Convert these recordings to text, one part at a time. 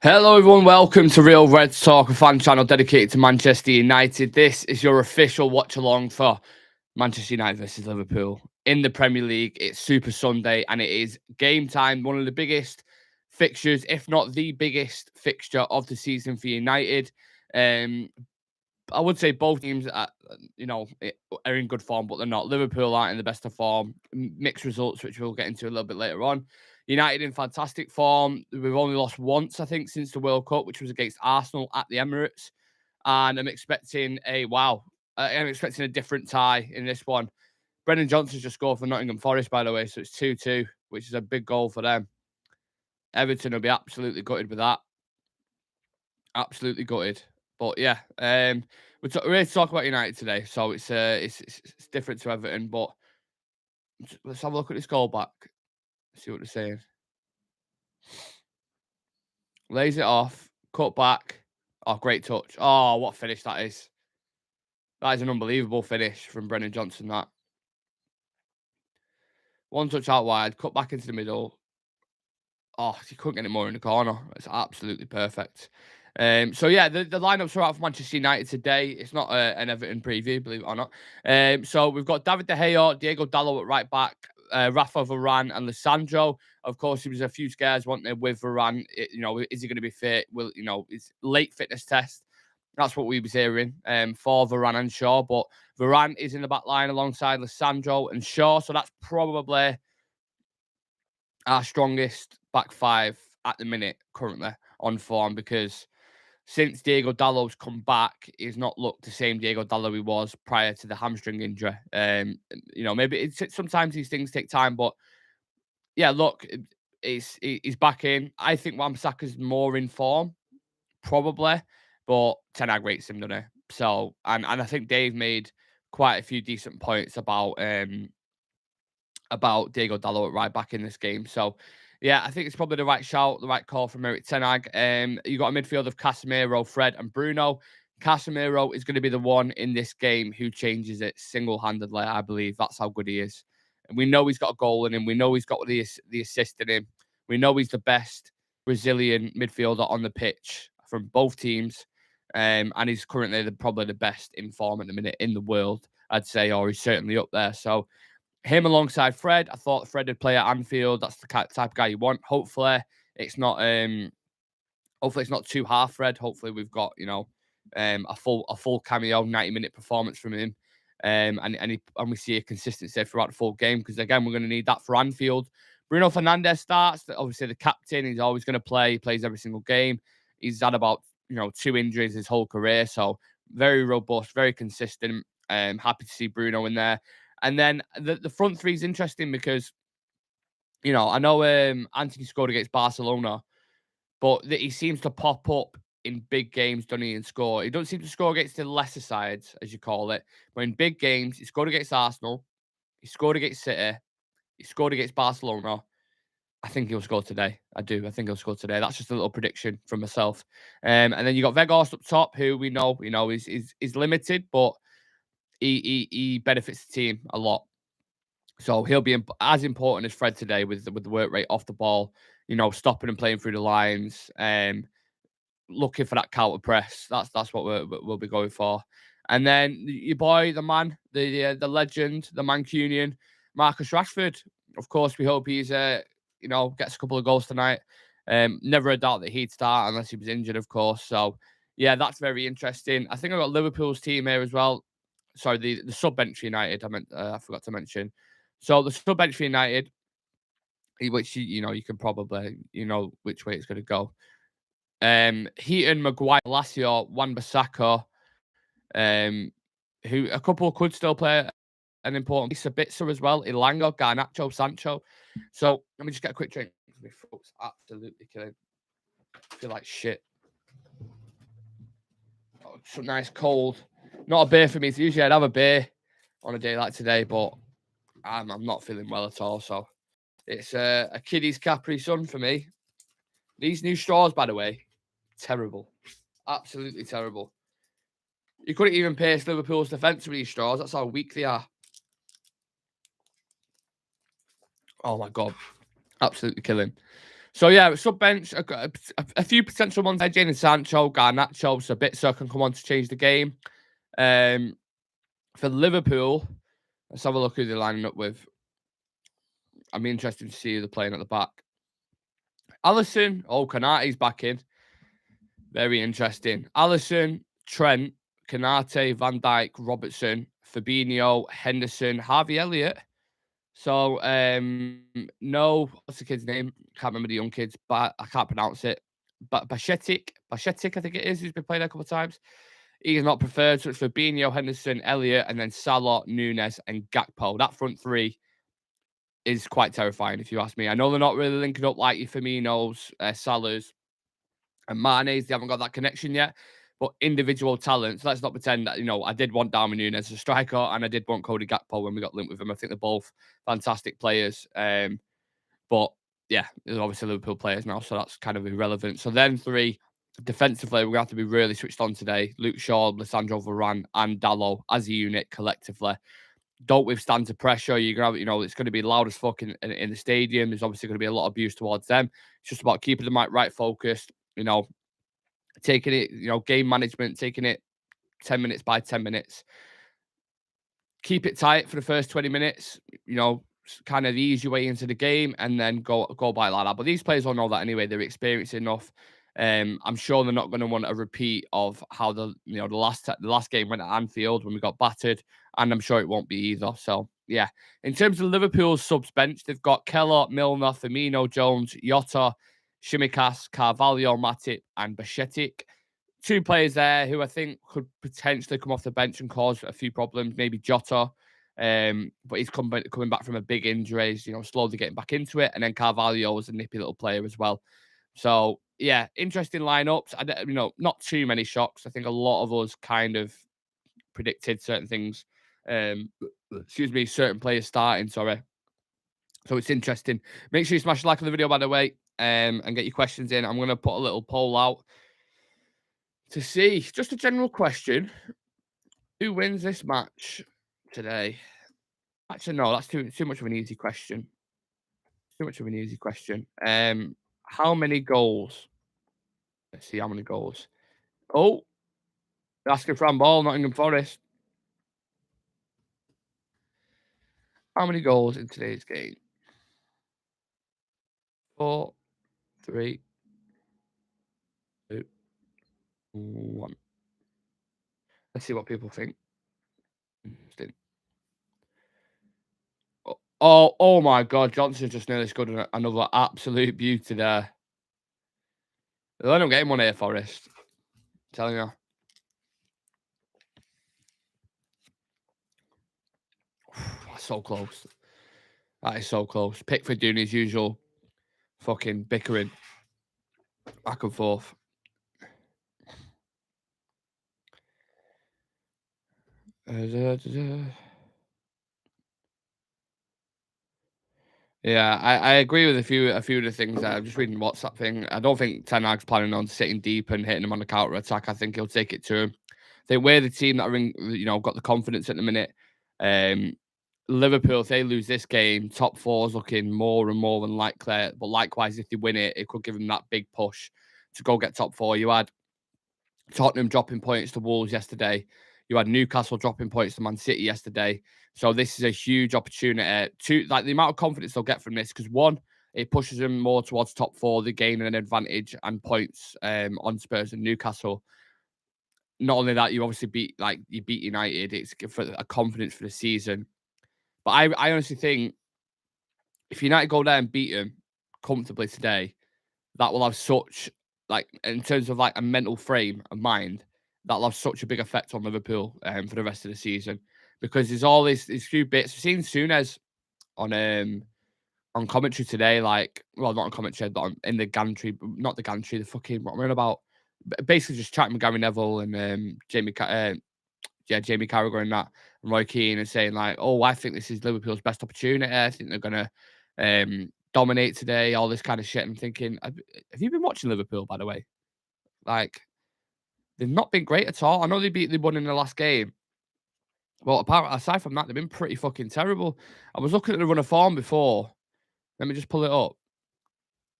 Hello everyone, welcome to Real Reds Talk, a fan channel dedicated to Manchester United. This is your official watch-along for Manchester United versus Liverpool in the Premier League. It's Super Sunday and it is game time, one of the biggest fixtures, if not the biggest fixture of the season for United. I would say both teams are in good form, but they're not. Liverpool aren't in the best of form. Mixed results, which we'll get into a little bit later on. United in fantastic form. We've only lost once, I think, since the World Cup, which was against Arsenal at the Emirates. And I'm expecting I'm expecting a different tie in this one. Brennan Johnson's just scored for Nottingham Forest, by the way, so it's 2-2, which is a big goal for them. Everton will be absolutely gutted with that. Absolutely gutted. But yeah, we're here to talk about United today, so it's different to Everton. But let's have a look at this goal back. See what they're saying. Lays it off, cut back. Oh, great touch. Oh, what finish that is. That is an unbelievable finish from Brennan Johnson, that. One touch out wide, cut back into the middle. Oh, he couldn't get it more in the corner. It's absolutely perfect. So yeah, the lineups are out for Manchester United today. It's not an Everton preview, believe it or not. So we've got David De Gea, Diego Dalot at right back, Rafa Varane and Lisandro. Of course, there was a few scares, weren't there, with Varane. Is he going to be fit? Will it's late fitness test. That's what we was hearing for Varane and Shaw. But Varane is in the back line alongside Lisandro and Shaw. So that's probably our strongest back five at the minute currently on form, because since Diego Dalot's come back, he's not looked the same Diego Dalot he was prior to the hamstring injury. Maybe sometimes these things take time, but yeah, look, he's back in. I think Wan-Bissaka's more in form, probably, but Ten Hag rates him, doesn't he? So, and I think Dave made quite a few decent points about Diego Dalot at right back in this game. So, yeah, I think it's probably the right shout, the right call from Eric Ten Hag. You got a midfield of Casemiro, Fred, and Bruno. Casemiro is going to be the one in this game who changes it single-handedly, I believe. That's how good he is. And we know he's got a goal in him. We know he's got the assist in him. We know he's the best Brazilian midfielder on the pitch from both teams. And he's currently probably the best in form at the minute in the world, I'd say, or he's certainly up there. So, him alongside Fred, I thought Fred would play at Anfield. That's the type of guy you want. Hopefully, it's not. Hopefully, it's not too half Fred. Hopefully, we've got a full cameo 90-minute performance from him, and we see a consistency throughout the full game, because again we're going to need that for Anfield. Bruno Fernandes starts. Obviously, the captain. He's always going to play. He plays every single game. He's had about 2 injuries his whole career, so very robust, very consistent. Happy to see Bruno in there. And then the front three is interesting because, I know Anthony scored against Barcelona, but he seems to pop up in big games, doesn't he, and score. He doesn't seem to score against the lesser sides, as you call it. But in big games, he scored against Arsenal, he scored against City, he scored against Barcelona. I think he'll score today. I do. I think he'll score today. That's just a little prediction from myself. And then you got Weghorst up top, who we know, is limited, but he benefits the team a lot. So he'll be as important as Fred today with the work rate off the ball, stopping and playing through the lines, looking for that counter press. That's what we'll be going for. And then your boy, the man, the legend, the Mancunian, Marcus Rashford. Of course, we hope he's gets a couple of goals tonight. Never a doubt that he'd start unless he was injured, of course. So yeah, that's very interesting. I think I've got Liverpool's team here as well. Sorry, the sub bench for United. I forgot to mention. So the sub bench for United, which you can probably which way it's going to go. Heaton, Maguire, Lazio, Wan-Bissaka, who a couple could still play an important piece. Sabitzer as well, Ilanga, Garnacho, Sancho. So let me just get a quick drink. My throat's absolutely killing. I feel like shit. Oh, some nice cold. Not a beer for me. So usually I'd have a beer on a day like today, but I'm not feeling well at all. So it's a kiddie's Capri Sun for me. These new straws, by the way, terrible. Absolutely terrible. You couldn't even pace Liverpool's defence with these straws. That's how weak they are. Oh, my God. Absolutely killing. So yeah, sub bench, a few potential ones there. Jadon Sancho, Garnacho, Sabitzer can come on to change the game. Um, for Liverpool, let's have a look who they're lining up with. I'm interested to see who they're playing at the back. Alisson, Kanate's back in. Very interesting. Alisson, Trent, Kanate, Van Dijk, Robertson, Fabinho, Henderson, Harvey Elliott. So, no, what's the kid's name? Can't remember the young kids, but I can't pronounce it. But Bashetic, I think it is, who's been played a couple of times. He is not preferred. So it's Fabinho, Henderson, Elliott, and then Salah, Nunes, and Gakpo. That front three is quite terrifying, if you ask me. I know they're not really linking up like your Firminos, Salahs, and Mane's. They haven't got that connection yet. But individual talents, let's not pretend that, I did want Darwin Núñez as a striker and I did want Cody Gakpo when we got linked with him. I think they're both fantastic players. But yeah, they're obviously Liverpool players now, so that's kind of irrelevant. So then three, defensively, we're going to have to be really switched on today. Luke Shaw, Lissandro Varane, and Dallo as a unit collectively don't withstand the pressure. You're going to have, it's going to be loud as fuck in the stadium. There's obviously going to be a lot of abuse towards them. It's just about keeping them right focused, taking it, game management, taking it 10 minutes by 10 minutes. Keep it tight for the first 20 minutes, kind of ease your way into the game and then go by like that. But these players all know that anyway. They're experienced enough. I'm sure they're not going to want a repeat of how the last game went at Anfield when we got battered, and I'm sure it won't be either. So yeah, in terms of Liverpool's subs bench, they've got Keller, Milner, Firmino, Jones, Jota, Shimikas, Carvalho, Matip, and Bashetic. Two players there who I think could potentially come off the bench and cause a few problems. Maybe Jota, but he's coming back from a big injury. He's, slowly getting back into it. And then Carvalho was a nippy little player as well. So yeah, interesting lineups. Not too many shocks. I think a lot of us kind of predicted certain things. Certain players starting. Sorry. So it's interesting. Make sure you smash the like on the video, by the way, and get your questions in. I'm going to put a little poll out to see, just a general question, who wins this match today? Actually, no, that's too much of an easy question. Too much of an easy question. How many goals? Let's see how many goals. Oh, asking for ball, Nottingham Forest. How many goals in today's game? 4, 3, 2, 1. Let's see what people think. Interesting. Oh my God, Johnson just nearly scored another absolute beauty there. They'll end up getting one here, Forest. I'm telling you. That's so close. That is so close. Pickford doing his usual fucking bickering back and forth. Yeah, I agree with a few of the things there. I'm just reading the WhatsApp thing. I don't think Ten Hag's planning on sitting deep and hitting them on the counter attack. I think he'll take it to him. I think we're the team that are got the confidence at the minute. Liverpool, if they lose this game, top four is looking more and more than likely. But likewise, if they win it, it could give them that big push to go get top four. You had Tottenham dropping points to Wolves yesterday. You had Newcastle dropping points to Man City yesterday. So this is a huge opportunity to, like, the amount of confidence they'll get from this, because one, it pushes them more towards top four. They gain an advantage and points on Spurs and Newcastle. Not only that, you obviously beat United. It's for a confidence for the season. But I honestly think if United go there and beat them comfortably today, that will have such, like, in terms of like a mental frame of mind, that'll have such a big effect on Liverpool for the rest of the season, because there's all these few bits. We've seen Souness on commentary today, like, well, not on commentary, but in the gantry, not the gantry, the fucking, what am I on about? Basically just chatting with Gary Neville and Jamie Carragher and that, and Roy Keane, and saying like, oh, I think this is Liverpool's best opportunity. I think they're gonna dominate today, all this kind of shit. I'm thinking, have you been watching Liverpool, by the way? Like, they've not been great at all. I know they won in the last game. Well, apart aside from that, they've been pretty fucking terrible. I was looking at the run of form before. Let me just pull it up.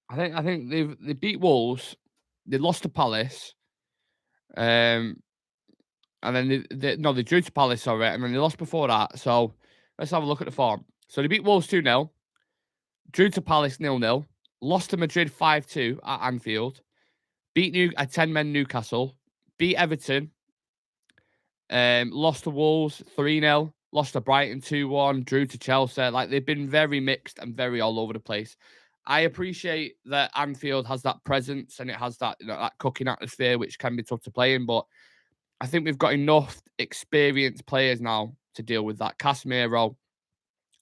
I think they beat Wolves, they lost to Palace, um, and then they drew to Palace, sorry, and then they lost before that. So let's have a look at the form. So they beat Wolves 2-0, drew to Palace 0-0, lost to Madrid 5-2 at Anfield, beat a 10-men Newcastle, beat Everton, lost to Wolves 3-0, lost to Brighton 2-1, drew to Chelsea. Like, they've been very mixed and very all over the place. I appreciate that Anfield has that presence and it has that, that cooking atmosphere, which can be tough to play in. But I think we've got enough experienced players now to deal with that. Casemiro,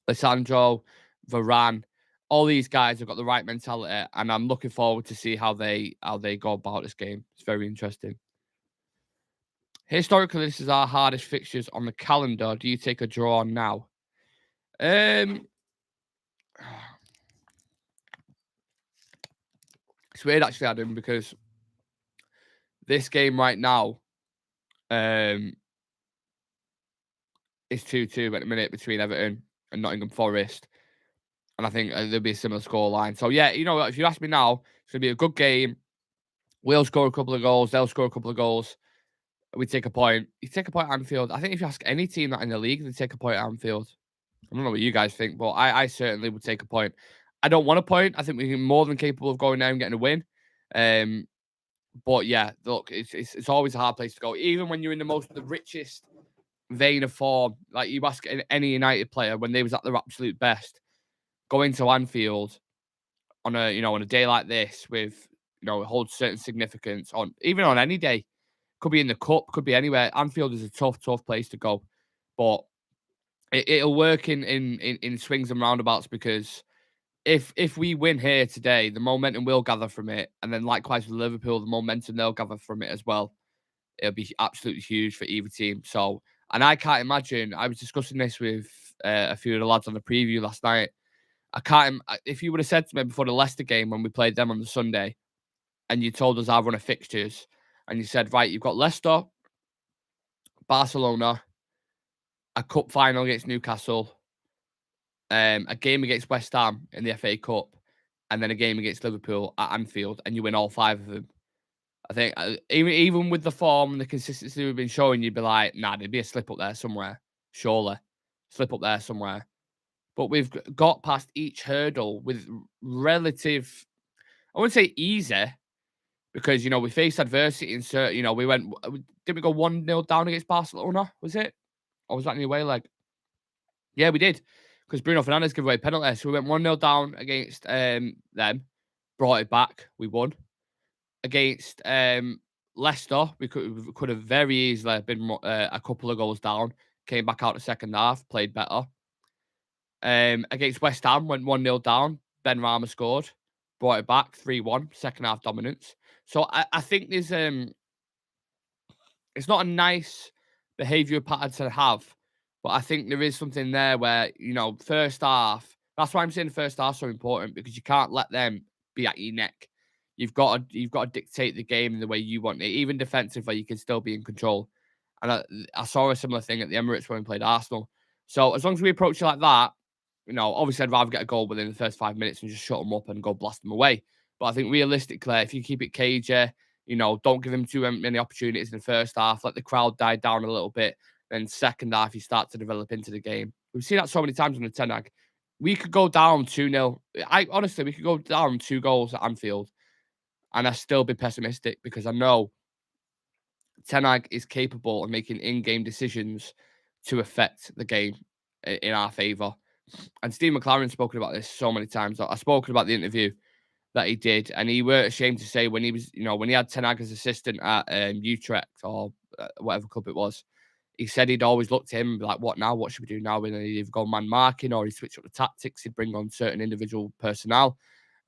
Lissandro, Varane, all these guys have got the right mentality, and I'm looking forward to see how they go about this game. It's very interesting. Historically, this is our hardest fixtures on the calendar. Do you take a draw now? Um, it's weird actually, Adam, because this game right now, um, is 2-2 at the minute between Everton and Nottingham Forest, and I think there'll be a similar scoreline. So yeah, you know what? If you ask me now, it's gonna be a good game. We'll score a couple of goals. They'll score a couple of goals. We take a point. You take a point at Anfield. I think if you ask any team that in the league, they take a point at Anfield. I don't know what you guys think, but I certainly would take a point. I don't want a point. I think we're more than capable of going there and getting a win. Um, but yeah, look, it's always a hard place to go. Even when you're in the richest vein of form, like you ask any United player when they was at their absolute best, going to Anfield on a day like this with holds certain significance on even on any day. Could be in the cup, could be anywhere. Anfield is a tough place to go, but it'll work in swings and roundabouts because if we win here today, the momentum will gather from it, and then likewise with Liverpool, the momentum they'll gather from it as well. It'll be absolutely huge for either team. So, and I can't imagine. I was discussing this with a few of the lads on the preview last night. I can't. If you would have said to me before the Leicester game when we played them on the Sunday, and you told us our run of fixtures, and you said, right, you've got Leicester, Barcelona, a cup final against Newcastle, a game against West Ham in the FA Cup, and then a game against Liverpool at Anfield, and you win all 5 of them. I think even with the form and the consistency we've been showing, you'd be like, nah, there'd be a slip up there somewhere, surely, slip up there somewhere. But we've got past each hurdle with relative, I wouldn't say easy, because we faced adversity in certain. We went, did we go 1-0 down against Barcelona? Was it, or was that in the away leg? Yeah, we did, because Bruno Fernandes gave away a penalty. So we went 1-0 down against them, brought it back, we won. Against Leicester, we could have very easily been a couple of goals down, came back out the second half, played better. Against West Ham, went 1-0 down, Ben Rama scored, brought it back, 3-1, second half dominance. So I think there's it's not a nice behaviour pattern to have, but I think there is something there where, first half, that's why I'm saying the first half's so important, because you can't let them be at your neck. You've got to dictate the game in the way you want it. Even defensively, you can still be in control. And I saw a similar thing at the Emirates when we played Arsenal. So as long as we approach it like that, obviously I'd rather get a goal within the first 5 minutes and just shut them up and go blast them away. But I think realistically, if you keep it cagey, don't give them too many opportunities in the first half. Let the crowd die down a little bit. Then second half, you start to develop into the game. We've seen that so many times on the Ten Hag. We could go down 2-0. Honestly, we could go down 2 goals at Anfield, and I still be pessimistic because I know Ten Hag is capable of making in-game decisions to affect the game in our favour. And Steve McLaren's spoken about this so many times. I've spoken about the interview that he did, and he weren't ashamed to say when he was, when he had Ten Hag as assistant at Utrecht or whatever club it was, he said he'd always look to him and be like, what now? What should we do now? And he'd either go man marking or he'd switch up the tactics. He'd bring on certain individual personnel,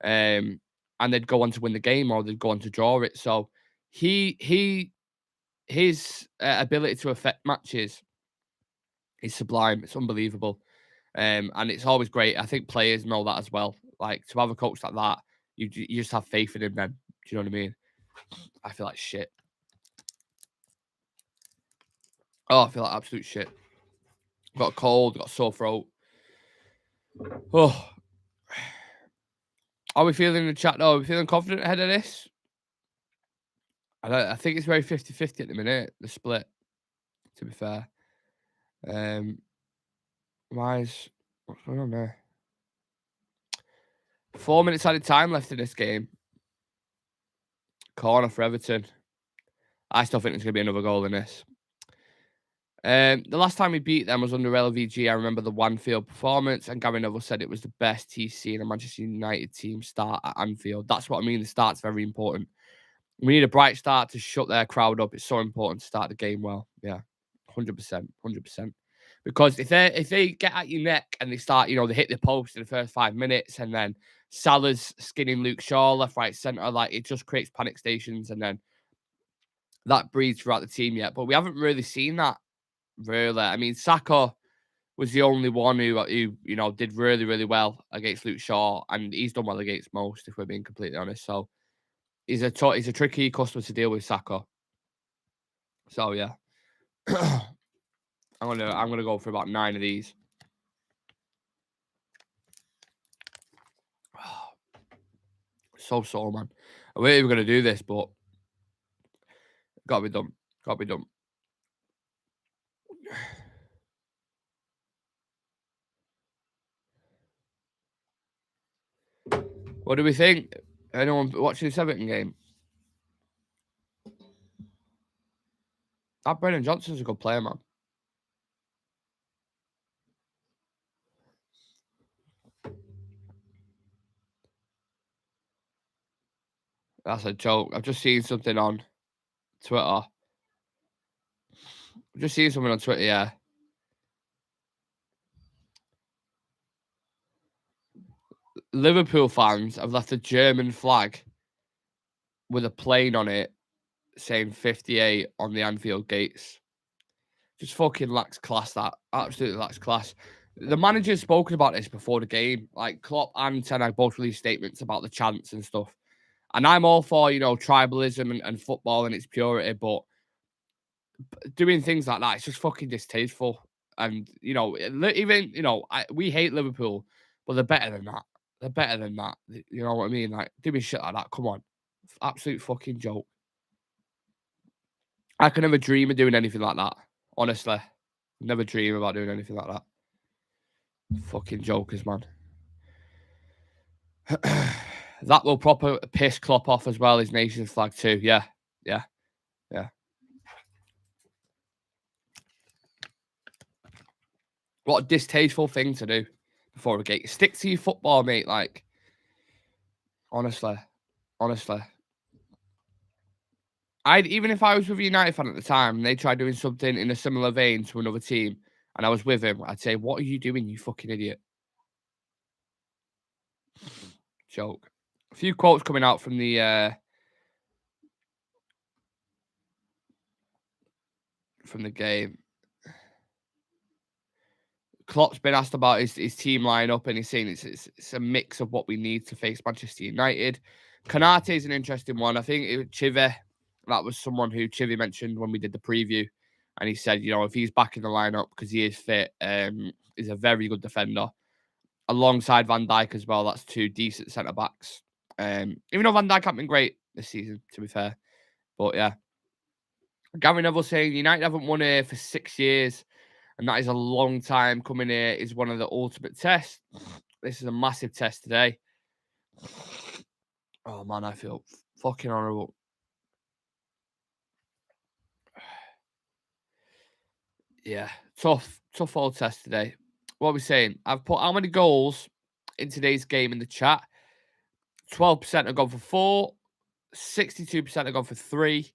and they'd go on to win the game or they'd go on to draw it. So his ability to affect matches is sublime. It's unbelievable. And it's always great. I think players know that as well. Like, to have a coach like that, you just have faith in him then. Do you know what I mean? I feel like shit. Oh, I feel like absolute shit. Got a cold, got a sore throat. Oh, How are we feeling in the chat though? Are we feeling confident ahead of this? I think it's very 50-50 at the minute, the split, to be fair. What's going on there? 4 minutes added time left in this game. Corner for Everton. I still think there's going to be another goal in this. The last time we beat them was under LVG. I remember the Wanfield performance, and Gary Neville said it was the best he's seen a Manchester United team start at Anfield. That's what I mean. The start's very important. We need a bright start to shut their crowd up. It's so important to start the game well. Yeah, 100%, 100%. Because if they get at your neck and they start, they hit the post in the first 5 minutes, and then Salah's skinning Luke Shaw left, right, centre, like it just creates panic stations, and then that breeds throughout the team yet. But we haven't really seen that. Really, I mean, Saka was the only one who did really, really well against Luke Shaw, and he's done well against most, if we're being completely honest. So he's a tricky customer to deal with, Saka. So yeah, I'm gonna go for about 9 of these. So man, I wasn't even gonna do this, but gotta be done. Gotta be done. What do we think? Anyone watching this Everton game? That Brennan Johnson's a good player, man. That's a joke. I've just seen something on Twitter. Yeah. Liverpool fans have left a German flag with a plane on it saying 58 on the Anfield gates. Just fucking lacks class, that. Absolutely lacks class. The manager's spoken about this before the game. Like, Klopp and Ten Hag both released statements about the chants and stuff. And I'm all for, tribalism and football and its purity, but doing things like that, it's just fucking distasteful. And, even, we hate Liverpool, but they're better than that. They're better than that. You know what I mean? Like, doing shit like that, come on. Absolute fucking joke. I can never dream of doing anything like that. Honestly. Never dream about doing anything like that. Fucking jokers, man. That will proper piss Klopp off as well, his nation's flag too. Yeah. Yeah. Yeah. What a distasteful thing to do before a game. Stick to your football, mate. Like, honestly. Even if I was with a United fan at the time and they tried doing something in a similar vein to another team and I was with him, I'd say, what are you doing, you fucking idiot? Joke. A few quotes coming out from the game. Klopp's been asked about his team lineup, and he's saying it's a mix of what we need to face Manchester United. Konate is an interesting one. I think Chivy, that was someone who Chivy mentioned when we did the preview, and he said, if he's back in the lineup because he is fit, he's a very good defender. Alongside Van Dijk as well, that's 2 decent centre backs. Even though Van Dijk hasn't been great this season, to be fair, but yeah. Gary Neville saying United haven't won here for 6 years. And that is a long time coming here. Is one of the ultimate tests. This is a massive test today. Oh, man, I feel fucking horrible. Yeah, tough old test today. What are we saying? I've put how many goals in today's game in the chat? 12% have gone for 4, 62% have gone for 3,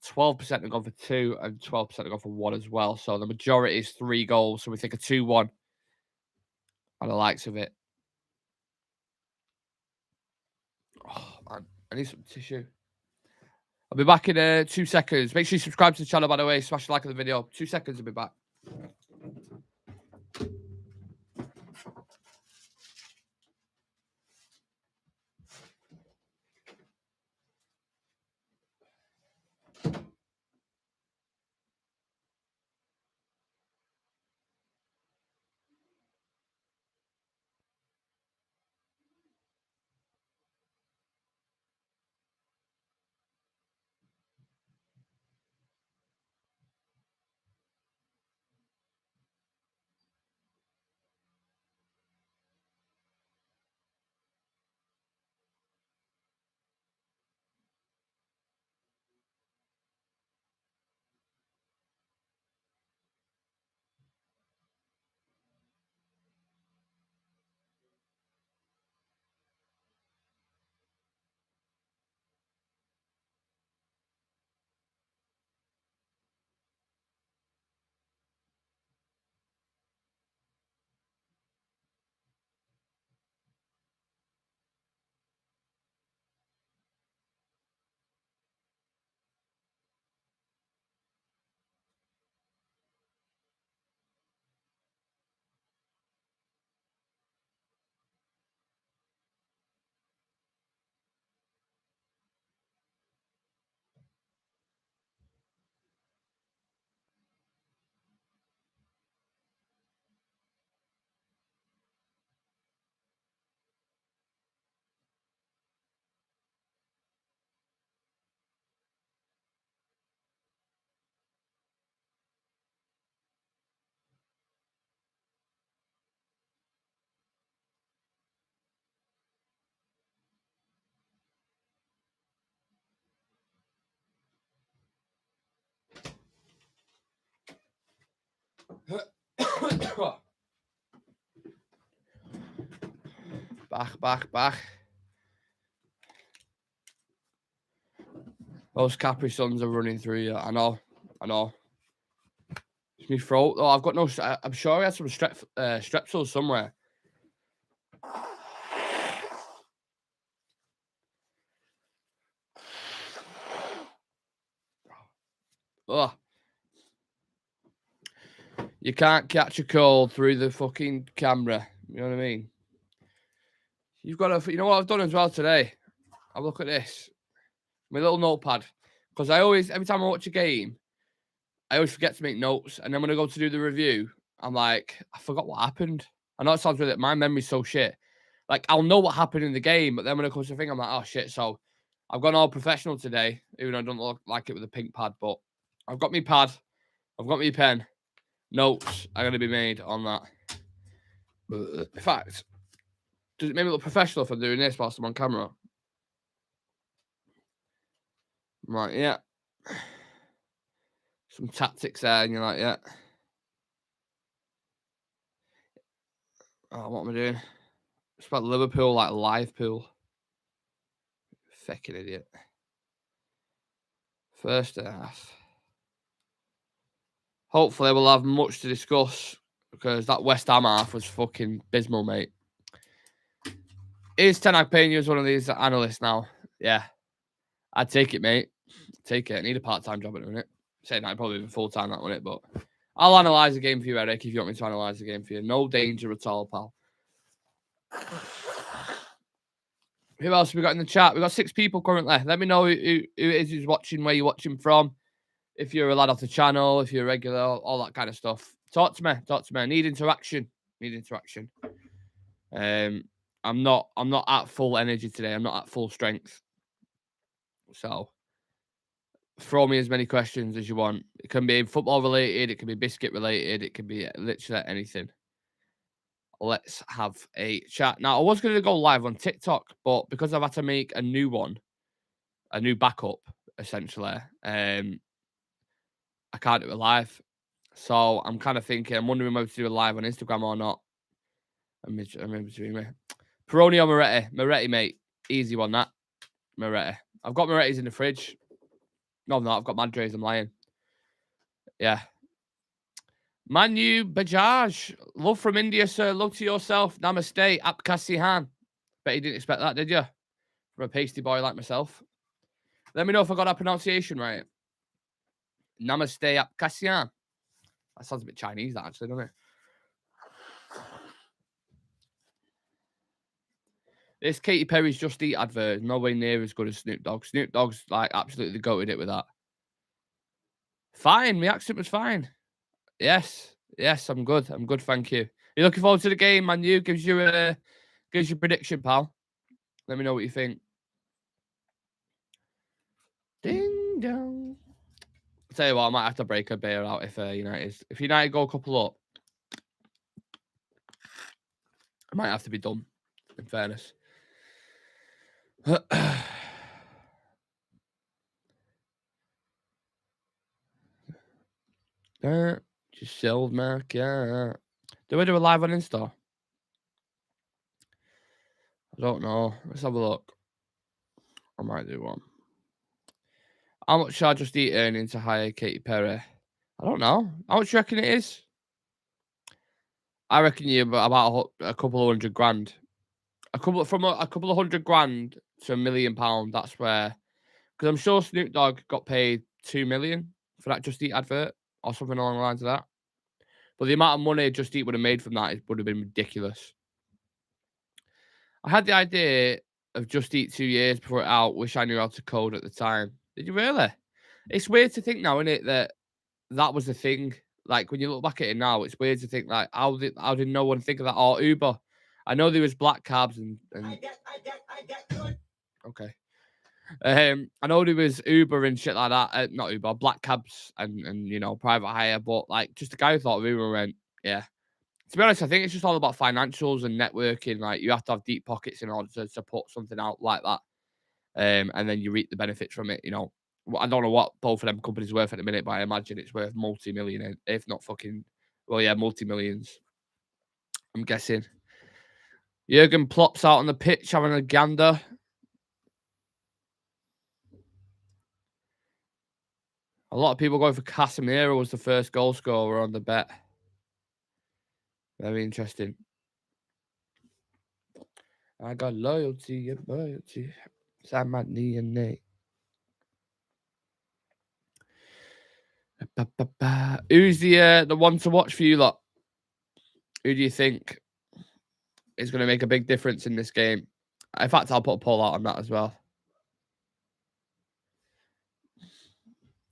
12% have gone for 2, and 12% have gone for 1 as well. So the majority is 3 goals. So we think a 2-1 on the likes of it. Oh, man, I need some tissue. I'll be back in 2 seconds. Make sure you subscribe to the channel, by the way. Smash the like on the video. 2 seconds, I'll be back. Back. Those Capri Suns are running through you. I know. It's my throat. Oh, I've got no. I'm sure I had some strepsils somewhere. Oh, you can't catch a cold through the fucking camera. You know what I mean? You've got to. You know what I've done as well today? Have a look at this. My little notepad. Because every time I watch a game, I always forget to make notes. And then when I go to do the review, I'm like, I forgot what happened. I know it sounds really, my memory's so shit. Like, I'll know what happened in the game, but then when it comes to the thing, I'm like, oh shit. So I've gone all professional today, even though I don't look like it with a pink pad. But I've got my pad, I've got my pen. Notes are going to be made on that. In fact, does it make me look professional if I'm doing this whilst I'm on camera? Right, yeah. Some tactics there, and you're like, yeah. Oh, what am I doing? It's about Liverpool, like live pool. Fucking idiot. First half. Hopefully, we'll have much to discuss because that West Ham half was fucking abysmal, mate. Is Ten Hag paying you as one of these analysts now? Yeah. I'd take it, mate. Take it. I need a part-time job at the minute. Saying that, I'd probably be full-time, that wouldn't it? But I'll analyse the game for you, Eric, if you want me to analyse the game for you. No danger at all, pal. Who else have we got in the chat? We've got 6 people currently. Let me know who it is who's watching, where you're watching from. If you're a lad off the channel, if you're a regular, all that kind of stuff. Talk to me. I need interaction. I'm not at full energy today. I'm not at full strength. So throw me as many questions as you want. It can be football related, it can be biscuit related, it can be literally anything. Let's have a chat. Now, I was going to go live on TikTok, but because I've had to make a new one, a new backup, essentially, I can't do it live. So I'm kind of thinking, I'm wondering whether to do a live on Instagram or not. I'm in between me. Peroni or Moretti? Moretti, mate. Easy one, that. Moretti. I've got Moretti's in the fridge. No, I'm not. I've got Madres. I'm lying. Yeah. Manu Bajaj. Love from India, sir. Love to yourself. Namaste. Apkasihan. Bet you didn't expect that, did you? From a pasty boy like myself. Let me know if I got that pronunciation right. Namaste Apkasihan. That sounds a bit Chinese, that actually, doesn't it? This Katy Perry's Just Eat advert is nowhere near as good as Snoop Dogg. Snoop Dogg's like absolutely goated it with that. Fine. My accent was fine. Yes, I'm good. Thank you. You looking forward to the game, man? You gives you prediction, pal. Let me know what you think. Ding dong. I'll tell you what, I might have to break a beer out if United go a couple up. I might have to be done. In fairness. Just sold my car. Do we do a live on Insta? I don't know. Let's have a look. I might do one. How much should I Just Eat earning to hire Katy Perry? I don't know. How much do you reckon it is? I reckon you about a couple of $100,000. A couple of $100,000 to £1 million. That's where, because I'm sure Snoop Dogg got paid $2 million for that Just Eat advert or something along the lines of that. But the amount of money Just Eat would have made from that would have been ridiculous. I had the idea of Just Eat 2 years before it out. Wish I knew how to code at the time. Did you really? It's weird to think now, isn't it, that was the thing. Like when you look back at it now, it's weird to think like how did no one think of that? Or Uber. I know there was black cabs and okay. I know there was Uber and shit like that. Not Uber, black cabs and private hire. But like just the guy who thought of Uber went, yeah. To be honest, I think it's just all about financials and networking. Like you have to have deep pockets in order to put something out like that. And then you reap the benefits from it. I don't know what both of them companies are worth at the minute, but I imagine it's worth multi-million, if not fucking, multi-millions. I'm guessing. Jurgen plops out on the pitch having a gander. A lot of people going for Casemiro as the first goal scorer on the bet. Very interesting. I got loyalty and loyalty. Inside my DNA. Who's the one to watch for you lot? Who do you think is going to make a big difference in this game? In fact, I'll put a poll out on that as well.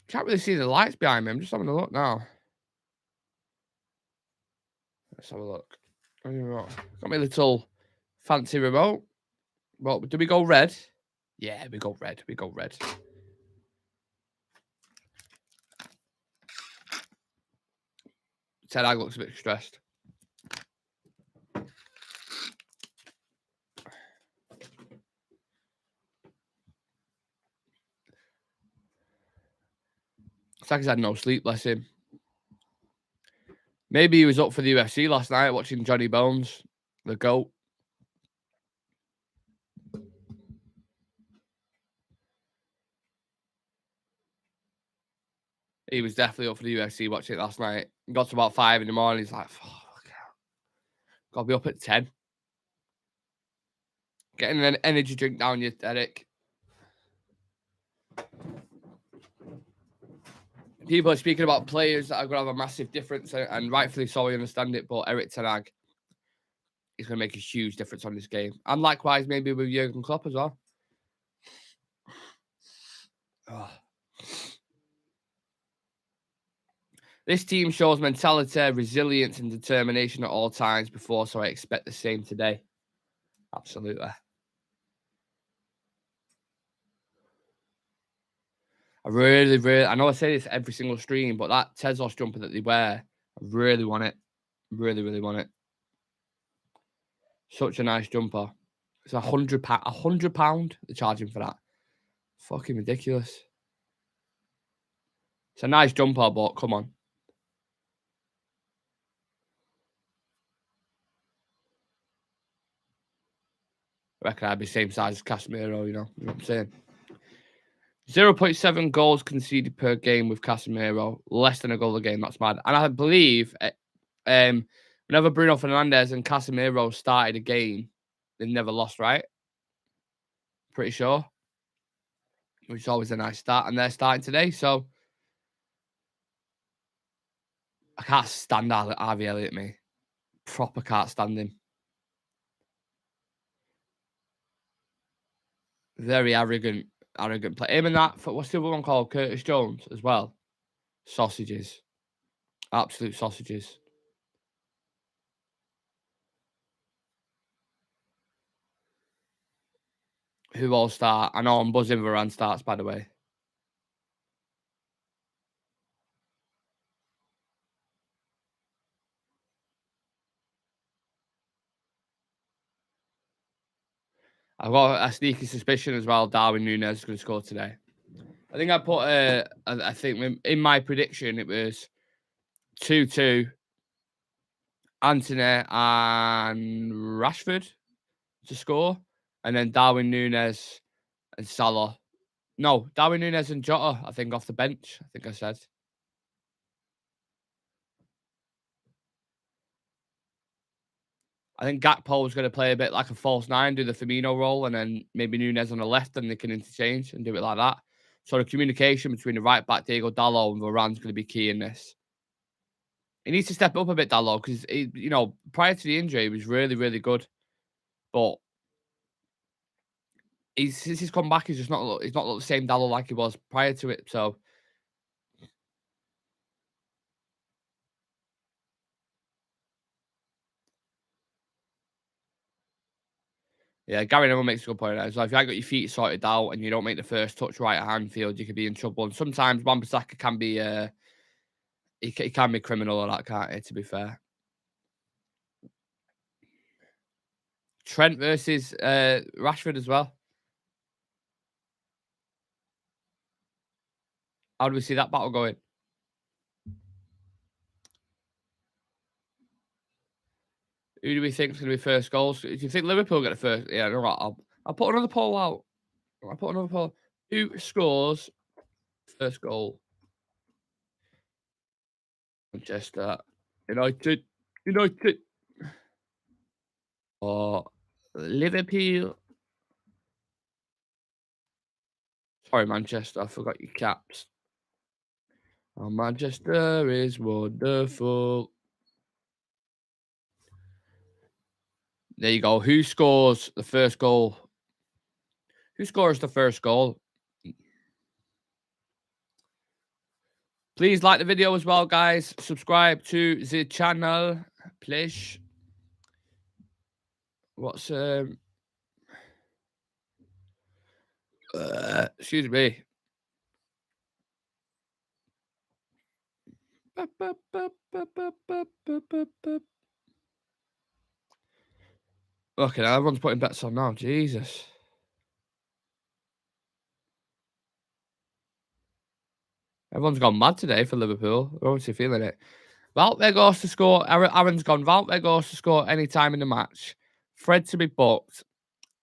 Can't really see the lights behind me. I'm just having a look now. Let's have a look. Got my little fancy remote. Well, do we go red? Yeah, we go red. We go red. Ten Hag looks a bit stressed. It's like he's had no sleep, bless him. Maybe he was up for the UFC last night watching Johnny Bones, the GOAT. He was definitely up for the UFC watching it last night. Got to about 5 in the morning. He's like, fuck, gotta be up at 10. Getting an energy drink down you, Eric. People are speaking about players that are going to have a massive difference, and rightfully so, I understand it. But Eric Ten Hag is going to make a huge difference on this game. And likewise, maybe with Jurgen Klopp as well. Oh. This team shows mentality, resilience, and determination at all times before, so I expect the same today. Absolutely. I know I say this every single stream, but that Tezos jumper that they wear, I really want it. Really, really want it. Such a nice jumper. It's £100. £100 they're charging for that. Fucking ridiculous. It's a nice jumper, but come on. I reckon I'd be same size as Casemiro, you know what I'm saying? 0.7 goals conceded per game with Casemiro. Less than a goal a game. That's mad. And I believe whenever Bruno Fernandes and Casemiro started a game, they never lost, right? Pretty sure. Which is always a nice start. And they're starting today, so I can't stand Harvey Elliott, me. Proper can't stand him. Very arrogant play. Him and that, what's the other one called? Curtis Jones as well. Sausages. Absolute sausages. Who all start? I know I'm buzzing Varane starts, by the way. I've got a sneaky suspicion as well. Darwin Núñez is going to score today. I think I put I think in my prediction it was 2-2. Anthony and Rashford to score, and then Darwin Núñez and Salah. No, Darwin Núñez and Jota, I think, off the bench. I think I said. I think Gakpo was going to play a bit like a false nine, do the Firmino role, and then maybe Núñez on the left, and they can interchange and do it like that. So the communication between the right back, Diego Dalot, and Varane's going to be key in this. He needs to step up a bit, Dalot, because, you know, prior to the injury, he was really, really good. But since he's come back, he's not the same Dalot like he was prior to it. So yeah, Gary Neville makes a good point there. So if you haven't got your feet sorted out and you don't make the first touch right at Anfield, you could be in trouble. And sometimes Wan-Bissaka can be he can be criminal or that, can't he, to be fair. Trent versus Rashford as well. How do we see that battle going? Who do we think is going to be first goals? Do you think Liverpool get the first? Yeah, no, right. I'll put another poll out. I'll put another poll. Who scores first goal? Manchester United. United. Or Liverpool. Sorry, Manchester. I forgot your caps. Oh, Manchester is wonderful. There you go. Who scores the first goal? Who scores the first goal? Please like the video as well, guys. Subscribe to the channel, please. What's excuse me. Okay, now everyone's putting bets on now. Jesus. Everyone's gone mad today for Liverpool. They're obviously feeling it. Valverde goes to score. Aaron's gone. Valverde goes to score any time in the match. Fred to be booked.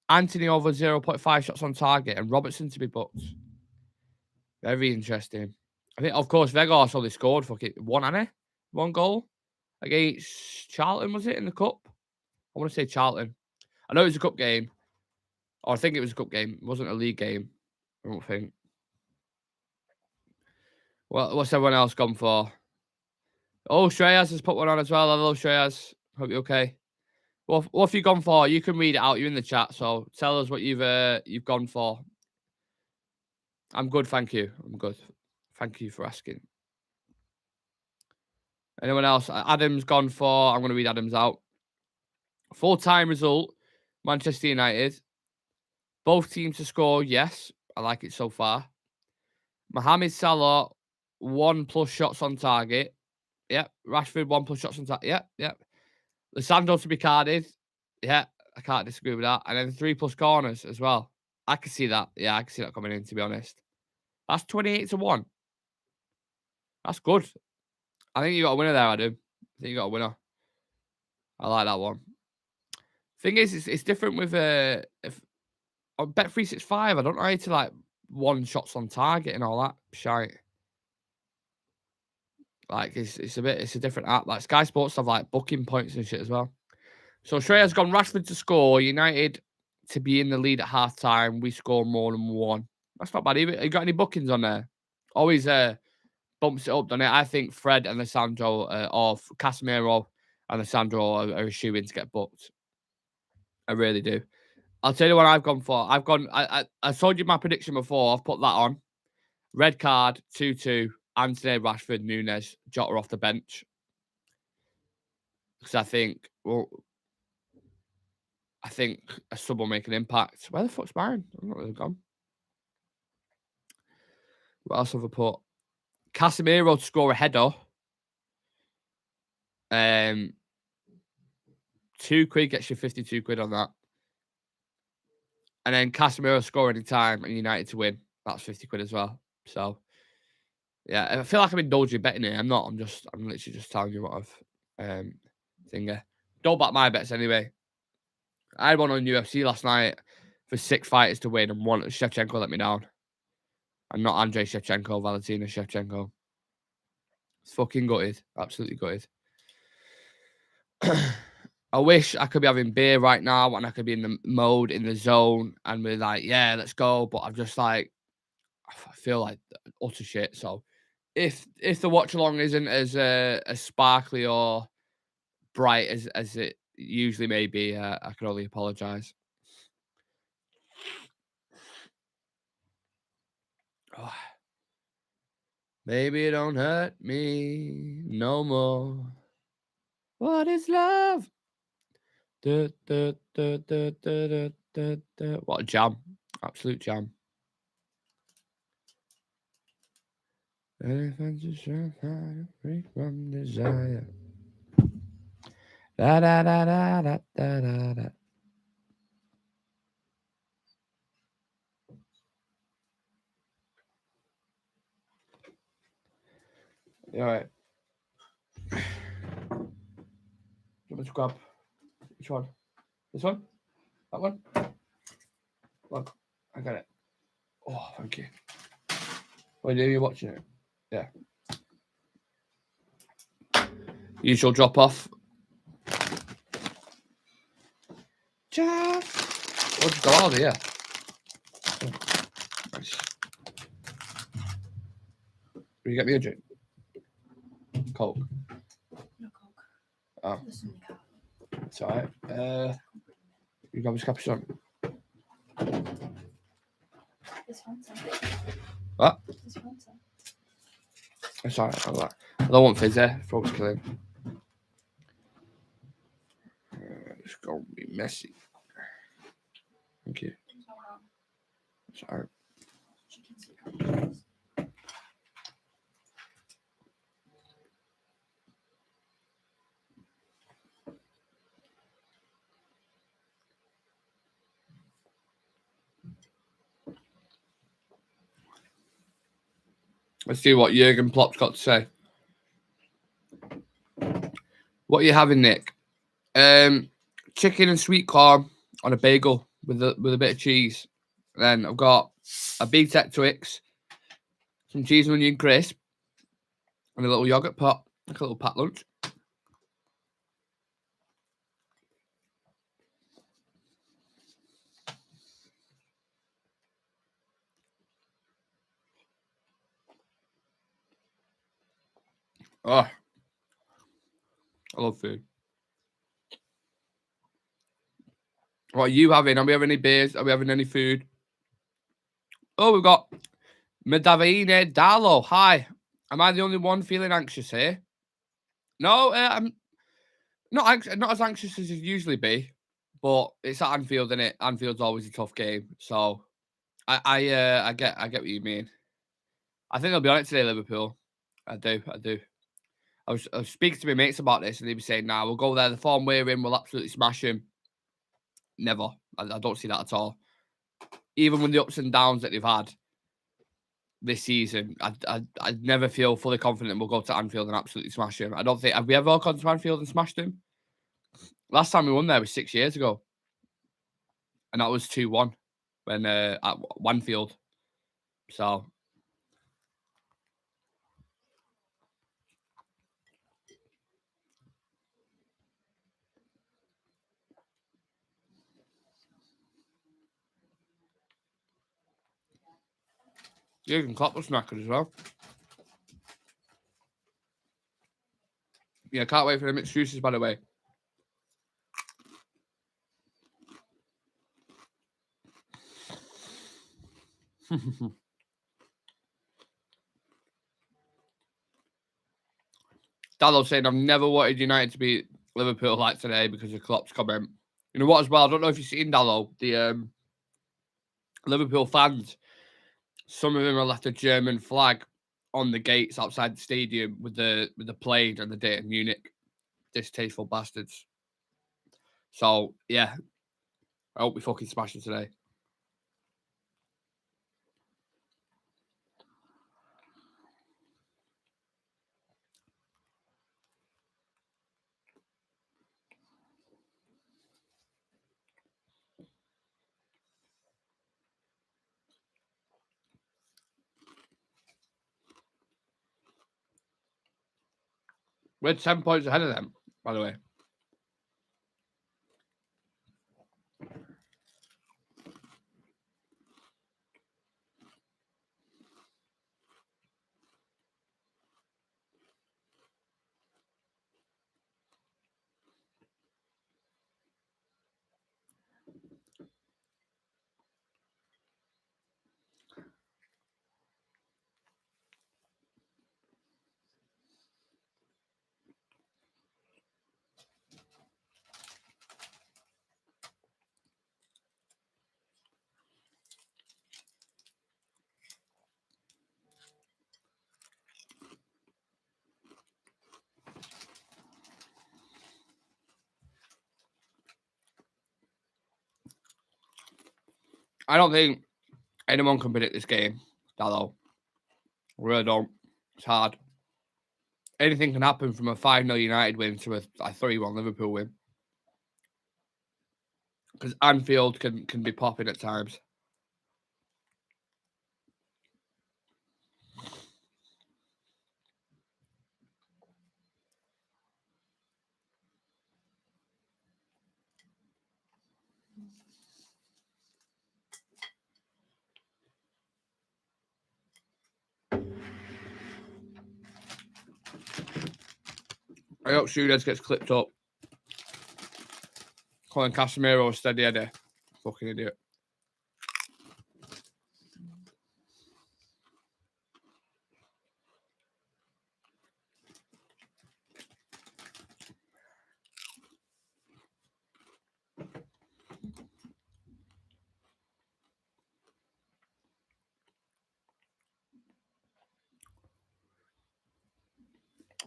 Anthony over 0.5 shots on target. And Robertson to be booked. Very interesting. I think, of course, Vegas only scored one, hasn't he? One goal against Charlton, was it, in the cup? I want to say Charlton. I know it was a cup game. Or I think it was a cup game. It wasn't a league game. I don't think. What's everyone else gone for? Oh, Shreyas has put one on as well. Hello, Shreyas. Hope you're okay. What have you gone for? You can read it out. You're in the chat, so tell us what you've gone for. I'm good, thank you. I'm good. Thank you for asking. Anyone else? Adam's gone for. I'm going to read Adam's out. Full-time result, Manchester United. Both teams to score, yes. I like it so far. Mohamed Salah, 1+ shots on target. Yep. Rashford, 1+ shots on target. Yep. Lissandro to be carded. Yeah, I can't disagree with that. And then 3+ corners as well. I can see that. Yeah, I can see that coming in, to be honest. That's 28-1. That's good. I think you got a winner there, Adam. I think you got a winner. I like that one. Thing is, it's different with if on Bet365. I don't know how to like 1 shots on target and all that shite. Like it's a different app. Like Sky Sports have like booking points and shit as well. So Shreya's gone Rashford to score. United to be in the lead at half time. We score more than 1. That's not bad either. You got any bookings on there? Always bumps it up, doesn't it? I think Fred and Lissandro or Casemiro and Lissandro are a shoo-in to get booked. I really do. I'll tell you what I've gone for. I told you my prediction before. I've put that on. Red card, 2-2. Anthony, Rashford, Nunes, Jota off the bench. Because I think a sub will make an impact. Where the fuck's mine? I'm not really gone. What else have I put? Casemiro to score a header. £2 gets you 52 quid on that. And then Casemiro score any time and United to win. That's 50 quid as well. So yeah, I feel like I'm indulging betting here. I'm not. I'm literally just telling you what I've thingy. Don't back my bets anyway. I had one on UFC last night for 6 fighters to win, and one Shevchenko let me down. And not Andrei Shevchenko, Valentina Shevchenko. It's fucking gutted. Absolutely gutted. I wish I could be having beer right now and I could be in the mode, in the zone, and be like, yeah, let's go. But I'm just like, I feel like utter shit. So if the watch along isn't as sparkly or bright as it usually may be, I can only apologize. Oh. Baby, don't hurt me no more. What is love? What a jam. Absolute jam. Free from desire. Da, da, da, da, da, da, da. All right. Let's grab Which one? This one? That one? Look, I got it. Oh, thank you. What are you watching it? Yeah. Usual drop off. Jeff. What'd you go out of here? Nice. Will you get me a drink? Coke. No Coke. Oh. It's alright. You got me cappuccino. It's Fanta. What? It's Fanta. It's alright. I don't want fizz there. Throat's killing. It's gonna be messy. Thank you. It's alright. Let's see what Jurgen Klopp's got to say. What are you having, Nick? Chicken and sweet corn on a bagel with a bit of cheese. Then I've got a Big Tech Twix, some cheese and onion crisp, and a little yogurt pot, like a little packed lunch. Oh, I love food. What are you having? Are we having any beers? Are we having any food? Oh, we've got Medavine Darlow. Hi. Am I the only one feeling anxious here? No, I'm not as anxious as you'd usually be, but it's at Anfield, isn't it? Anfield's always a tough game, so I get what you mean. I think they'll be on it today, Liverpool. I do. I was speaking to my mates about this, and they were saying, "Nah, we'll go there. The form we're in, we'll absolutely smash him." Never. I don't see that at all. Even with the ups and downs that they've had this season, I never feel fully confident we'll go to Anfield and absolutely smash him. I don't think. Have we ever gone to Anfield and smashed him? Last time we won there was 6 years ago, and that was 2-1 when at Wanfield. So. Jurgen Klopp was knackered as well. Yeah, can't wait for them excuses, by the way. Dallo saying, I've never wanted United to beat Liverpool like today because of Klopp's comment. You know what, as well? I don't know if you've seen Dallo, the Liverpool fans. Some of them have left a German flag on the gates outside the stadium with the plane and the date of Munich. Distasteful bastards. So yeah, I hope we fucking smash them today. We're 10 points ahead of them, by the way. I don't think anyone can predict this game, Dallo. I really don't. It's hard. Anything can happen from a 5-0 United win to a 3-1 Liverpool win. because Anfield can be popping at times. I hope Shooters gets clipped up. Calling Casemiro a steady Eddie. Fucking idiot.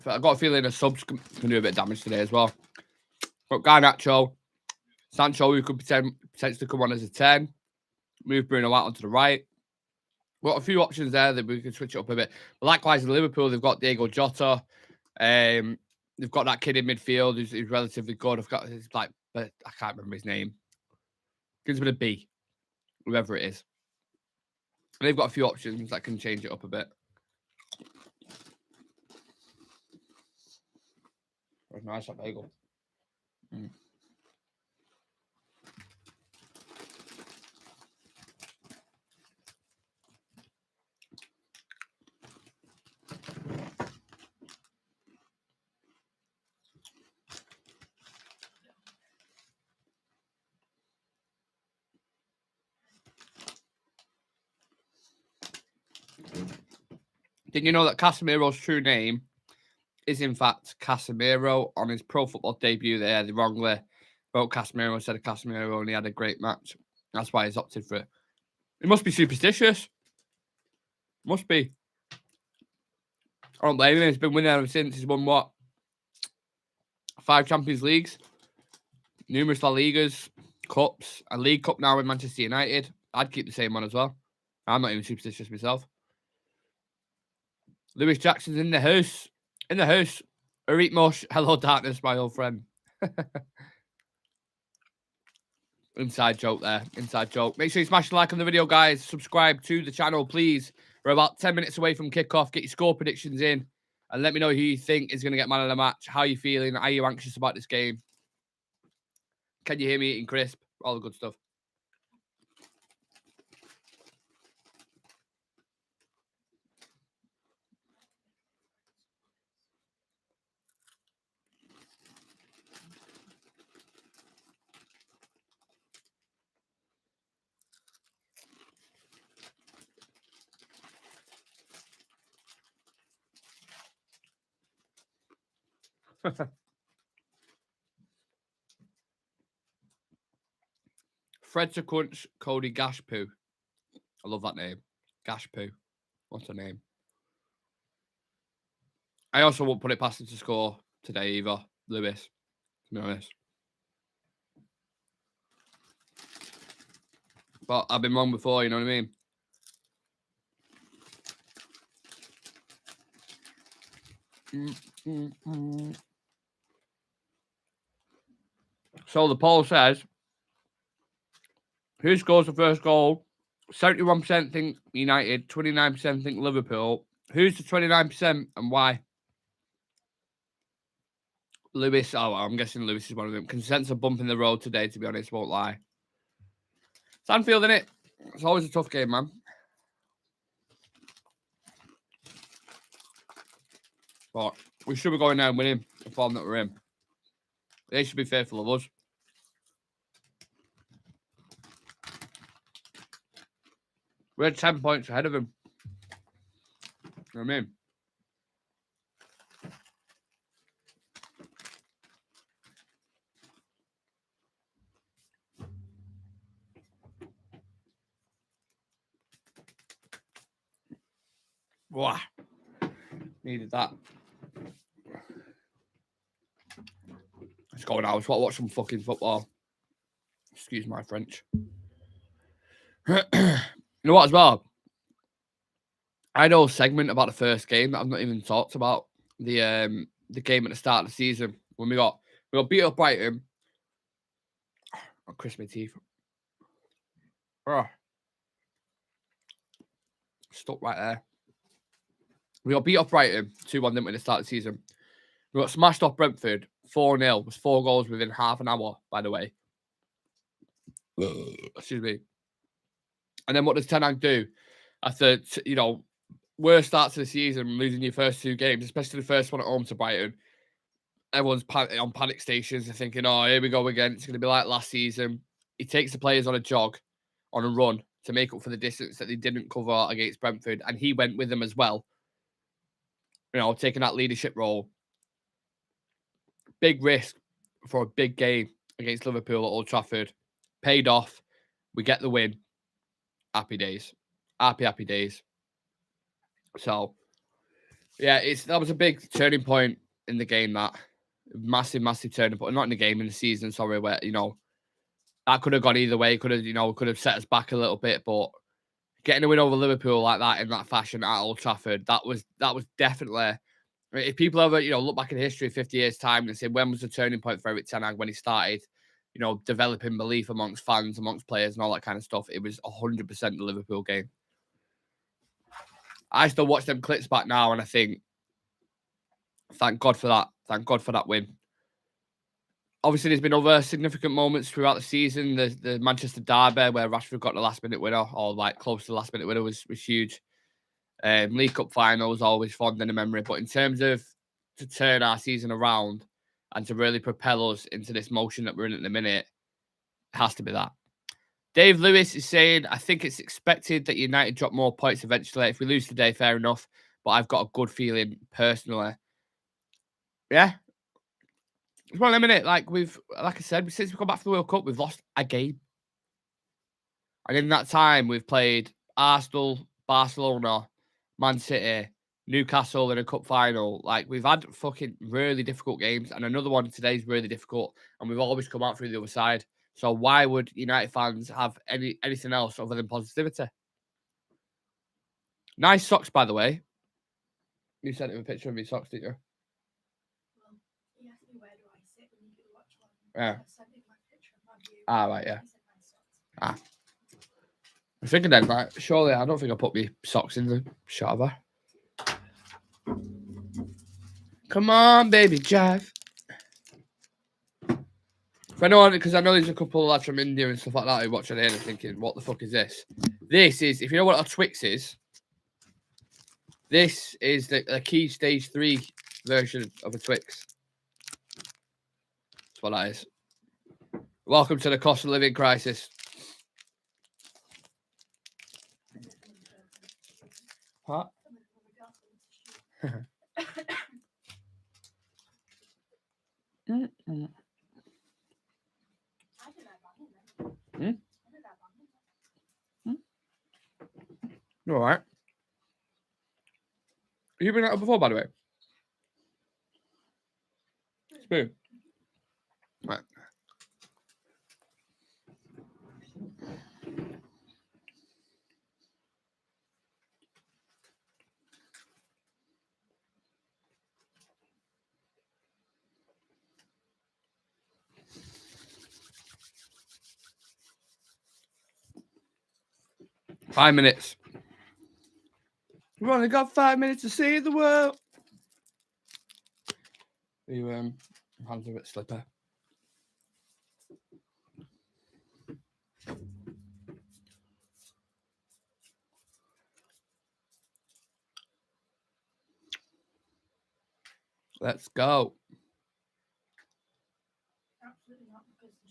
I've got a feeling the subs can do a bit of damage today as well. Got Garnacho, Sancho, who could potentially come on as a 10. Move Bruno out onto the right. We've got a few options there that we can switch it up a bit. But likewise, in Liverpool, they've got Diego Jota. They've got that kid in midfield who's relatively good. I've got his I can't remember his name. Begins with a B, whoever it is. And they've got a few options that can change it up a bit. That's nice, that bagel. Didn't you know that Casemiro's true name is in fact Casemiro? On his pro football debut, they wrongly wrote Casemiro instead of Casemiro, and he had a great match. That's why he's opted for it. It must be superstitious. Must be. I don't blame him. He's been winning ever since. He's won what? 5 Champions Leagues, numerous La Ligas, Cups, a League Cup now with Manchester United. I'd keep the same one as well. I'm not even superstitious myself. Lewis Jackson's in the house. In the house. Arit Mosh. Hello, darkness, my old friend. Inside joke there. Inside joke. Make sure you smash the like on the video, guys. Subscribe to the channel, please. We're about 10 minutes away from kickoff. Get your score predictions in. And let me know who you think is going to get man of the match. How are you feeling? Are you anxious about this game? Can you hear me eating crisp? All the good stuff. Fred to Crunch, Cody Gashpoo. I love that name. Gashpoo. What's her name? I also won't put it past him to score today either, Lewis. To be honest. But I've been wrong before, you know what I mean? So the poll says, who scores the first goal? 71% think United, 29% think Liverpool. Who's the 29% and why? Lewis. Oh, I'm guessing Lewis is one of them. Can sense a bump in the road today, to be honest, won't lie. It's Anfield, innit? It's always a tough game, man. But we should be going there and winning the form that we're in. They should be faithful of us. We're 10 points ahead of him. You know what I mean? Wow. Needed that. Let's go now. Let's watch some fucking football. Excuse my French. You know what, as well? I know a segment about the first game that I've not even talked about. The game at the start of the season when we got beat up Brighton. I'll crisp my teeth. Oh. Stuck right there. We got beat off Brighton 2-1, didn't we, at the start of the season? We got smashed off Brentford 4-0. It was 4 goals within half an hour, by the way. Excuse me. And then what does Ten Hag do? After, worst start to the season, losing your first 2 games, especially the first one at home to Brighton. Everyone's on panic stations. They're thinking, oh, here we go again. It's going to be like last season. He takes the players on a jog, on a run, to make up for the distance that they didn't cover against Brentford. And he went with them as well. Taking that leadership role. Big risk for a big game against Liverpool at Old Trafford. Paid off. We get the win. Happy days. Happy days. So, yeah, that was a big turning point in the game, that. Massive turning point. Not in the game, in the season, sorry, where, that could have gone either way. Could have set us back a little bit, but getting a win over Liverpool like that in that fashion at Old Trafford, that was definitely. If people ever, look back in history 50 years' time and say, when was the turning point for Erik Ten Hag when he started, developing belief amongst fans, amongst players and all that kind of stuff, it was 100% the Liverpool game. I still watch them clips back now and I think, thank God for that. Thank God for that win. Obviously, there's been other significant moments throughout the season. The Manchester derby where Rashford got the last-minute winner, or like close to the last-minute winner, was huge. League Cup final is always fond in the memory. But in terms of to turn our season around and to really propel us into this motion that we're in at the minute, it has to be that. Dave Lewis is saying, I think it's expected that United drop more points eventually. If we lose today, fair enough. But I've got a good feeling personally. Yeah. It's one of them, innit? Like I said, since we've come back from the World Cup, we've lost a game. And in that time, we've played Arsenal, Barcelona, Man City, Newcastle in a cup final. Like, we've had fucking really difficult games. And another one today's really difficult. And we've always come out through the other side. So why would United fans have anything else other than positivity? Nice socks, by the way. You sent him a picture of your socks, didn't you? Well, he asked me where do I sit when you do Watchalong. Yeah. I sent him my picture of my view. Ah, right, yeah. He said nice socks. I'm thinking then, like, surely I don't think I put my socks in the shot, have I? Come on, baby, jive. For anyone, because I know there's a couple of lads from India and stuff like that who watch it here and thinking, what the fuck is this? This is, if you know what a Twix is, this is the key stage 3 version of a Twix. That's what that is. Welcome to the cost of living crisis. What? All right. You've been out before, by the way. Spoon. Right. Five minutes. We've only got 5 minutes to see the world. You hands a bit slipper. Let's go. Absolutely not, because the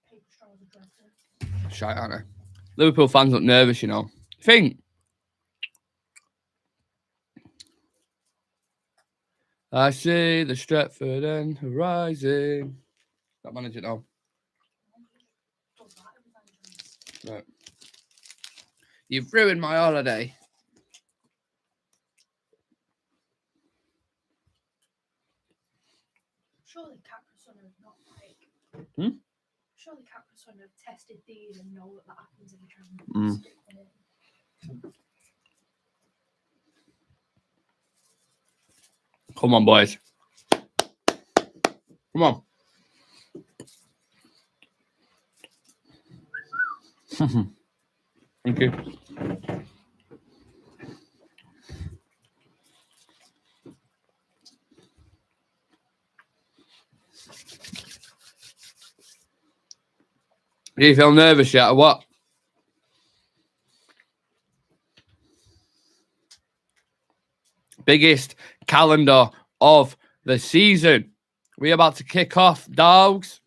paper straws are dreadful. Shite, aren't they? Liverpool fans look nervous, you know. Think. I see the Stretford and horizon. That manager now. Right. You've ruined my holiday. Surely Capra have not like. Hmm? Surely Capra have tested these and know that happens if you try and stick them in. Come on, boys. Come on. Thank you. Do you feel nervous yet or what? Biggest calendar of the season. We're about to kick off, dogs.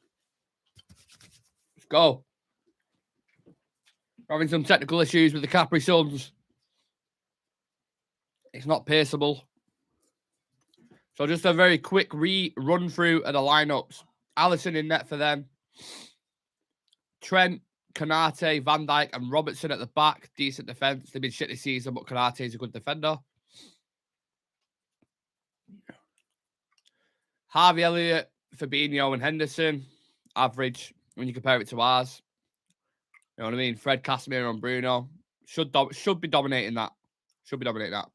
Let's go. Having some technical issues with the Capri Suns. It's not paceable. So just a very quick run through of the lineups. Alisson in net for them. Trent, Konate, Van Dijk, and Robertson at the back. Decent defence. They've been shit this season, but Konate is a good defender. Harvey Elliott, Fabinho, and Henderson. Average when you compare it to ours. You know what I mean? Fred, Casemiro, and Bruno. Should be dominating that. Should be dominating that.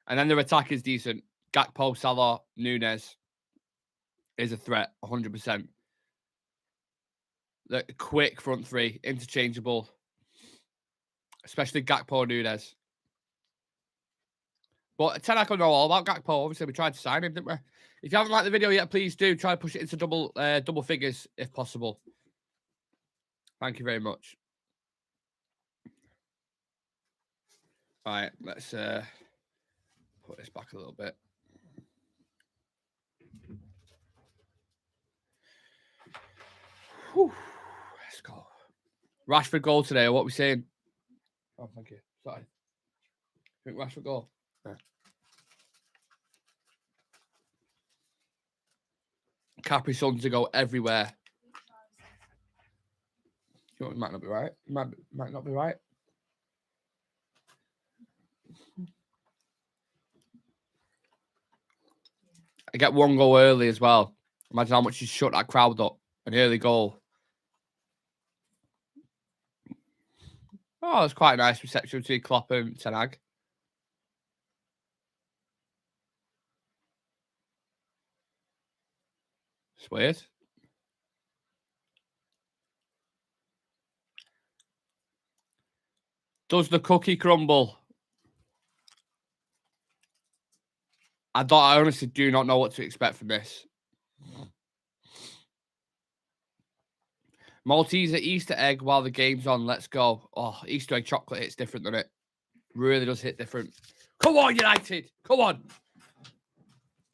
And then their attack is decent. Gakpo, Salah, Nunes is a threat, 100%. The quick front three, interchangeable. Especially Gakpo and Nunes. But Ten Hag will know all about Gakpo. Obviously, we tried to sign him, didn't we? If you haven't liked the video yet, please do. Try to push it into double figures if possible. Thank you very much. All right, let's put this back a little bit. Whew. Let's go. Rashford goal today. What are we saying? Oh, thank you. Sorry. Think Rashford goal? Yeah. Capri Suns to go everywhere. You know, it might not be right. Might not be right. I get one goal early as well. Imagine how much you shut that crowd up. An early goal. Oh, it's quite a nice reception between Klopp and Ten Hag. It's weird. Does the cookie crumble? I honestly do not know what to expect from this. Malteser Easter egg while the game's on. Let's go. Oh, Easter egg chocolate hits different, doesn't it? Really does hit different. Come on, United. Come on.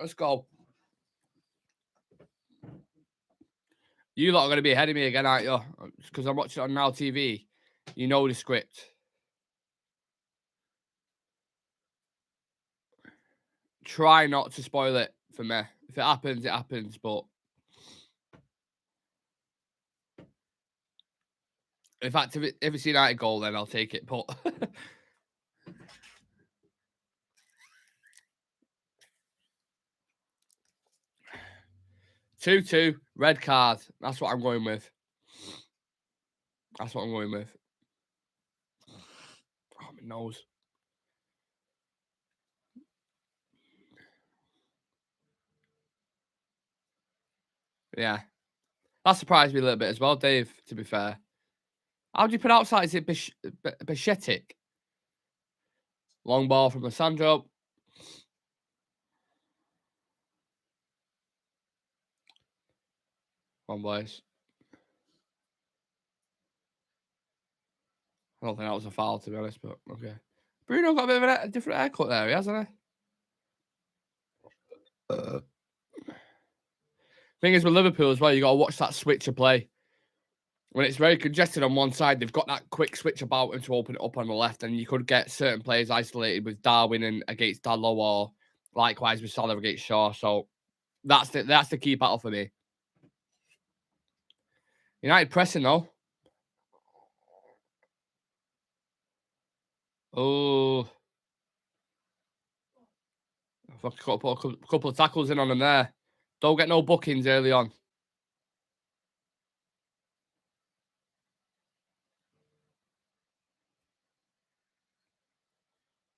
Let's go. You lot are going to be ahead of me again, aren't you? Because I'm watching it on Now TV. You know the script. Try not to spoil it for me. If it happens, it happens. But in fact, if it's a United goal, then I'll take it. But 2-2, red card. That's what I'm going with. That's what I'm going with. Oh, my nose. Yeah. That surprised me a little bit as well, Dave, to be fair. How do you pronounce that? Is it Bishetic? Long ball from Lissandro. Come on, boys. I don't think that was a foul, to be honest, but okay. Bruno got a bit of a different haircut there, hasn't he? Thing is with Liverpool as well, you got to watch that switch of play. When it's very congested on one side, they've got that quick switch about and to open it up on the left, and you could get certain players isolated with Darwin and against Dalot, or likewise with Salah against Shaw. So that's the key battle for me. United pressing though. Oh, I've got to put a couple of tackles in on them there. Don't get no bookings early on.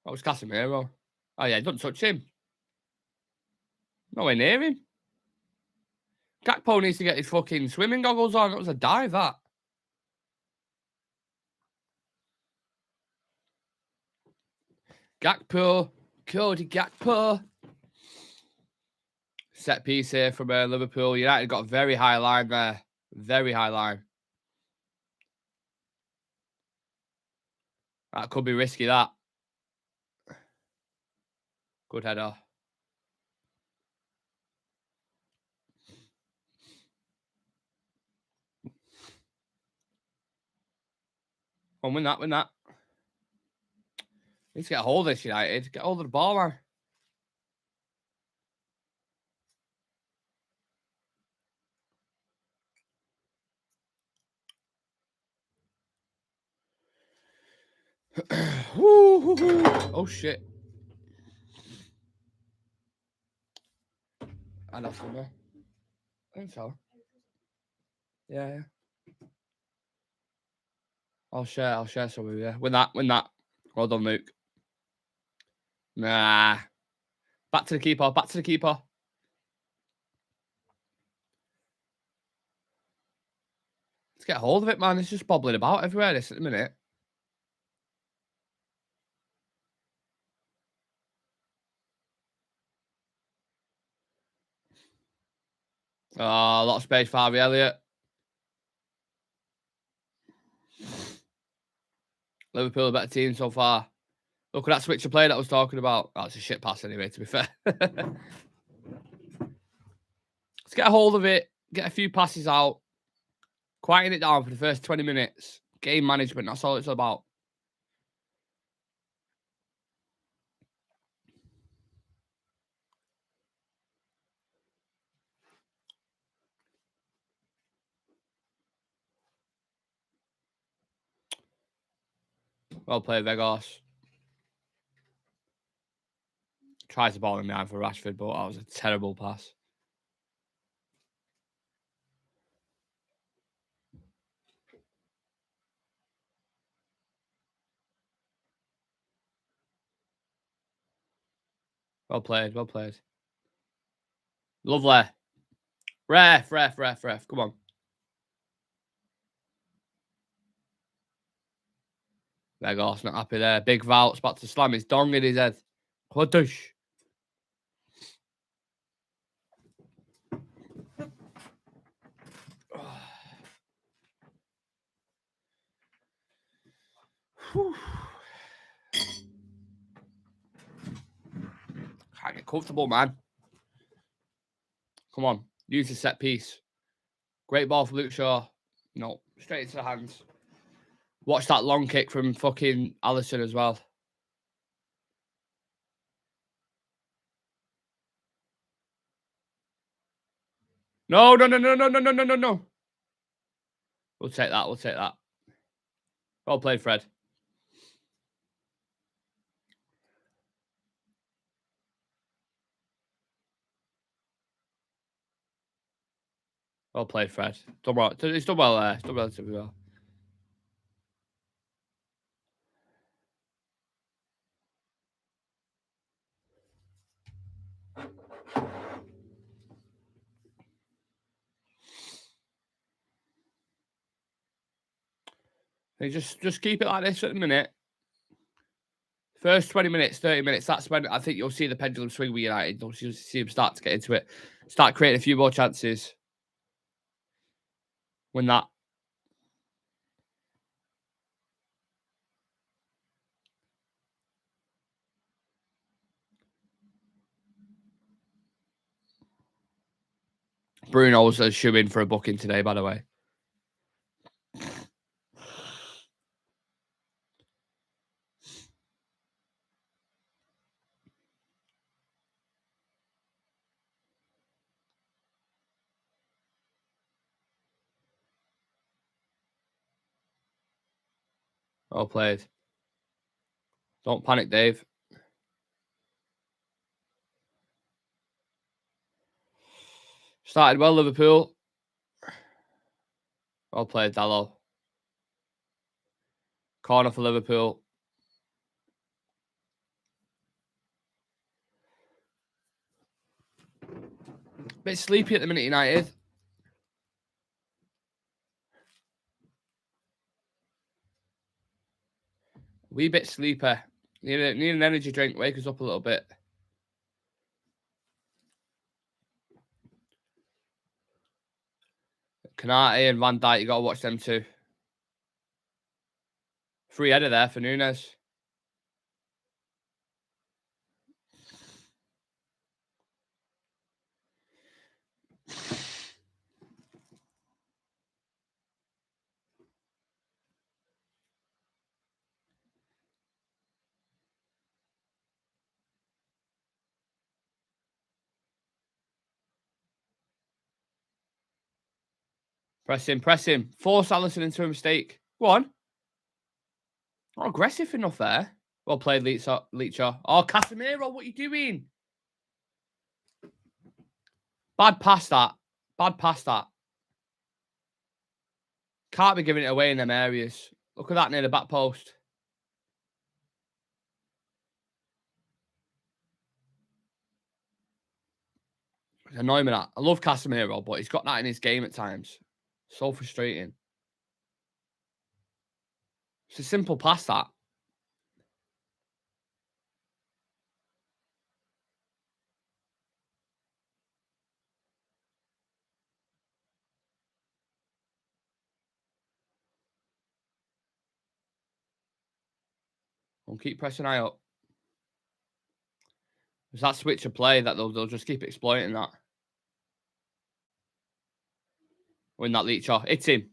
That was Casemiro. Oh yeah, don't touch him. Nowhere near him. Gakpo needs to get his fucking swimming goggles on. That was a dive, that. Gakpo. Cody Gakpo. Set piece here from Liverpool. United got a very high line there. Very high line. That could be risky, that. Good header. Oh, win that, win that. Need to get a hold of this, United. Get hold of the ball, man. Oh, shit. I know somewhere. I think so. Yeah. I'll share some with you. Win that, win that. Well done, Luke. Nah. Back to the keeper, back to the keeper. Let's get a hold of it, man. It's just bobbling about everywhere this at the minute. Oh, a lot of space for Harvey Elliott. Liverpool a better team so far. Look at that switch of play that I was talking about. Oh, it's a shit pass anyway, to be fair. Let's get a hold of it. Get a few passes out. Quieten it down for the first 20 minutes. Game management, that's all it's about. Well played, Vegas. Tries the ball in behind for Rashford, but that was a terrible pass. Well played, well played. Lovely. Ref. Come on. Vegas not happy there. Big Valt's about to slam his dong in his head. Hudush. Can't get comfortable, man. Come on. Use the set piece. Great ball for Luke Shaw. No, straight into the hands. Watch that long kick from fucking Alisson as well. No. We'll take that. We'll take that. Well played, Fred. Well played, Fred. Done well. He's done well there. He's done relatively well. Hey, just keep it like this at the minute. First 20 minutes, 30 minutes, that's when I think you'll see the pendulum swing with United. You'll see them start to get into it. Start creating a few more chances. Win that. Bruno's a shoe-in for a booking today, by the way. Well played. Don't panic, Dave. Started well, Liverpool. Well played, Dallo. Corner for Liverpool. Bit sleepy at the minute, United. Wee bit sleepy. Need an energy drink. Wake us up a little bit. Canate and Van Dijk, you got to watch them too. Free header there for Nunes. Press him. Force Alisson into a mistake. Go on. Not aggressive enough there. Well played, Leacher. Oh, Casemiro, what are you doing? Bad pass that. Can't be giving it away in them areas. Look at that near the back post. It's annoying me that. I love Casemiro, but he's got that in his game at times. So frustrating. It's a simple pass, that. I'll keep pressing high up. There's that switch of play that they'll just keep exploiting that. Win that Leacher. Hit him.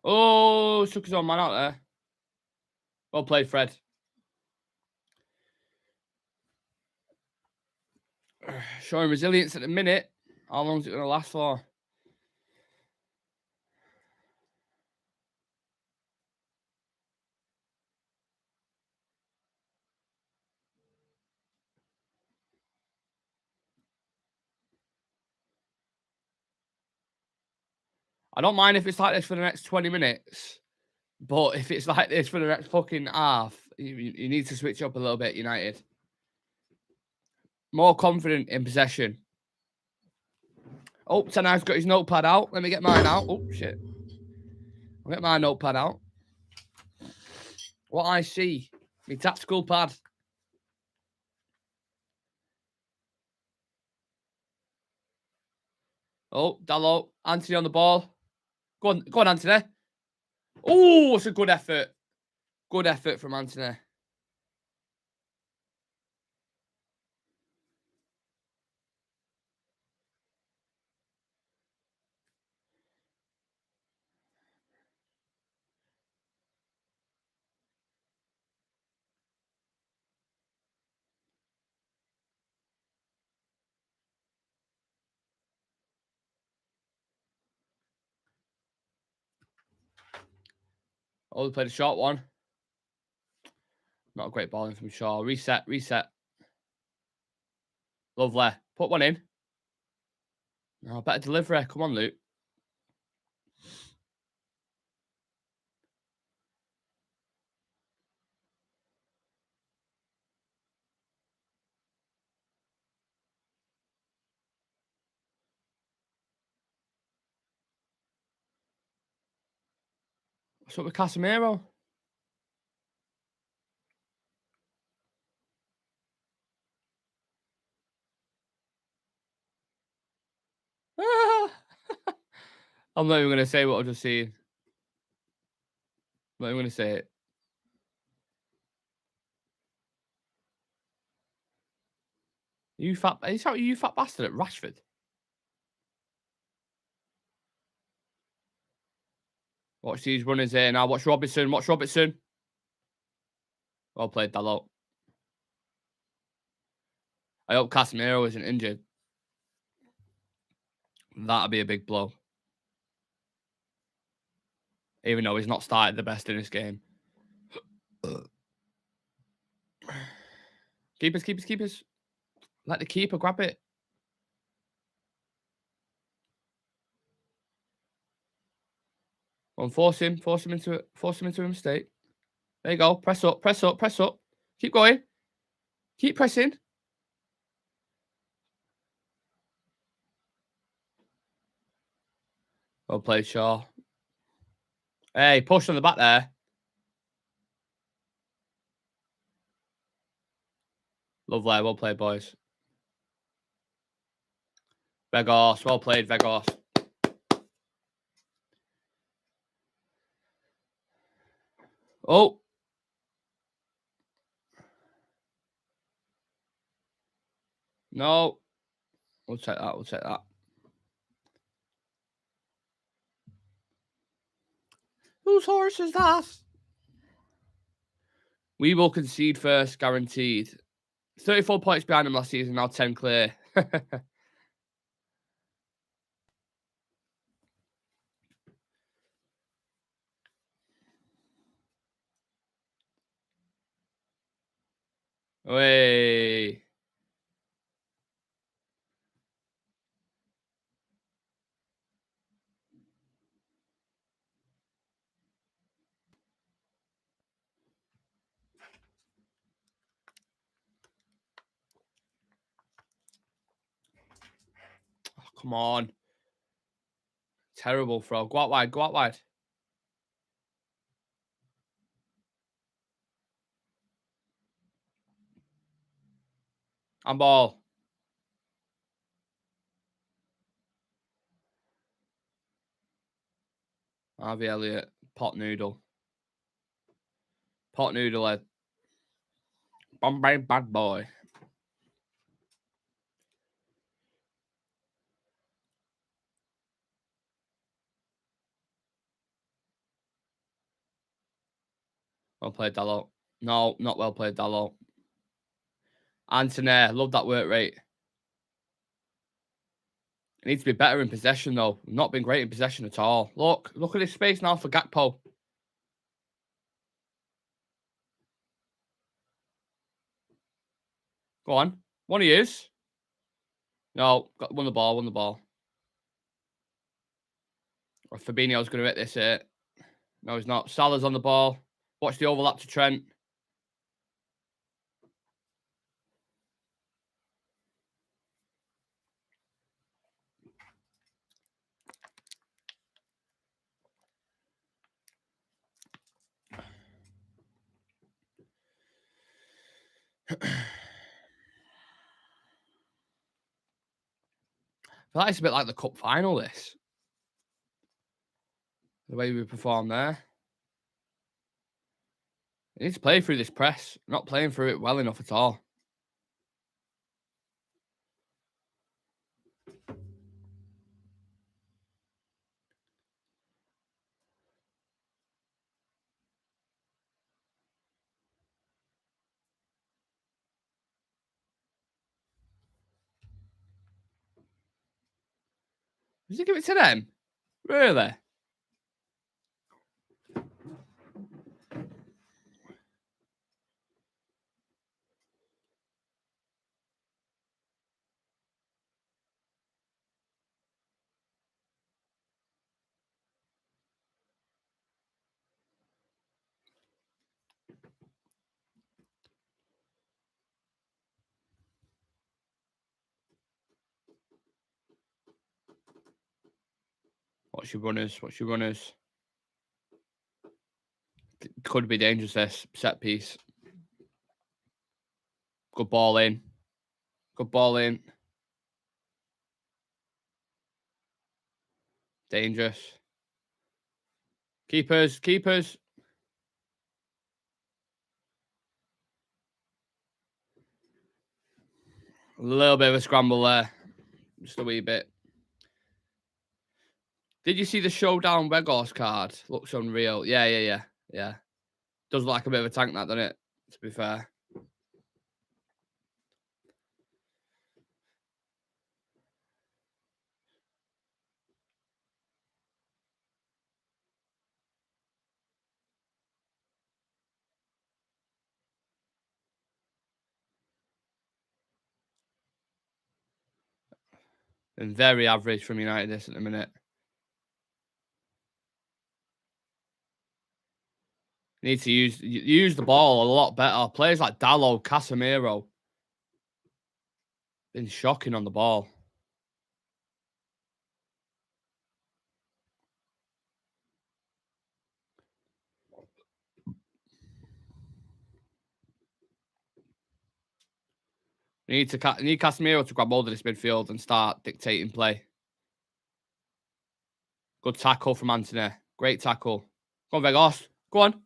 Oh, took his own man out there. Well played, Fred. Showing resilience at the minute. How long is it going to last for? I don't mind if it's like this for the next 20 minutes. But if it's like this for the next fucking half, you need to switch up a little bit, United. More confident in possession. Oh, Tenag's got his notepad out. Let me get mine out. Oh, shit. I'll get my notepad out. What I see. My tactical pad. Oh, Dalot. Anthony on the ball. Go on, Anthony. Oh, it's a good effort. Good effort from Anthony. Oh, they played a short one. Not a great balling from Shaw. Reset. Lovely. Put one in. Oh, better delivery. Come on, Luke. What's up with Casemiro? I'm not even going to say what I've just seen. I'm not even going to say it. You fat bastard at Rashford. Watch these runners here now. Watch Robertson. Well played, Dalot. I hope Casemiro isn't injured. That'd be a big blow. Even though he's not started the best in this game. Keepers. Let the keeper grab it. Well, force him into a mistake. There you go. Press up. Keep going. Keep pressing. Well played, Shaw. Hey, push on the back there. Lovely. Well played, boys. Vegos. Well played, Vegos. Oh. No. We'll take that. We'll take that. Whose horse is that? We will concede first, guaranteed. 34 points behind them last season, now 10 clear. Way. Oh, come on. Terrible throw. Go out wide. Go out wide. And ball. Harvey Elliott. Pot noodle. Pot noodle head. Bombay bad boy. Well played, Dallo. No, not well played, Dallo. Anthony, love that work rate. It needs to be better in possession, though. Not been great in possession at all. Look at this space now for Gakpo. Go on. One he is. No, won the ball, won the ball. Or Fabinho's going to hit this here. No, he's not. Salah's on the ball. Watch the overlap to Trent. I feel like it's a bit like the cup final, this. The way we perform there. He needs to play through this press. Not playing through it well enough at all. Does he give it to them? Really? What's your runners? What's your runners? Could be dangerous, this set piece. Good ball in. Good ball in. Dangerous. Keepers. Keepers. A little bit of a scramble there. Just a wee bit. Did you see the showdown Weghorst card? Looks unreal. Yeah. Does look like a bit of a tank, that, doesn't it? To be fair. And very average from United this at the minute. Need to use the ball a lot better. Players like Dallo, Casemiro. Been shocking on the ball. You need Casemiro to grab hold of this midfield and start dictating play. Good tackle from Antony. Great tackle. Go on, Vegas. Go on.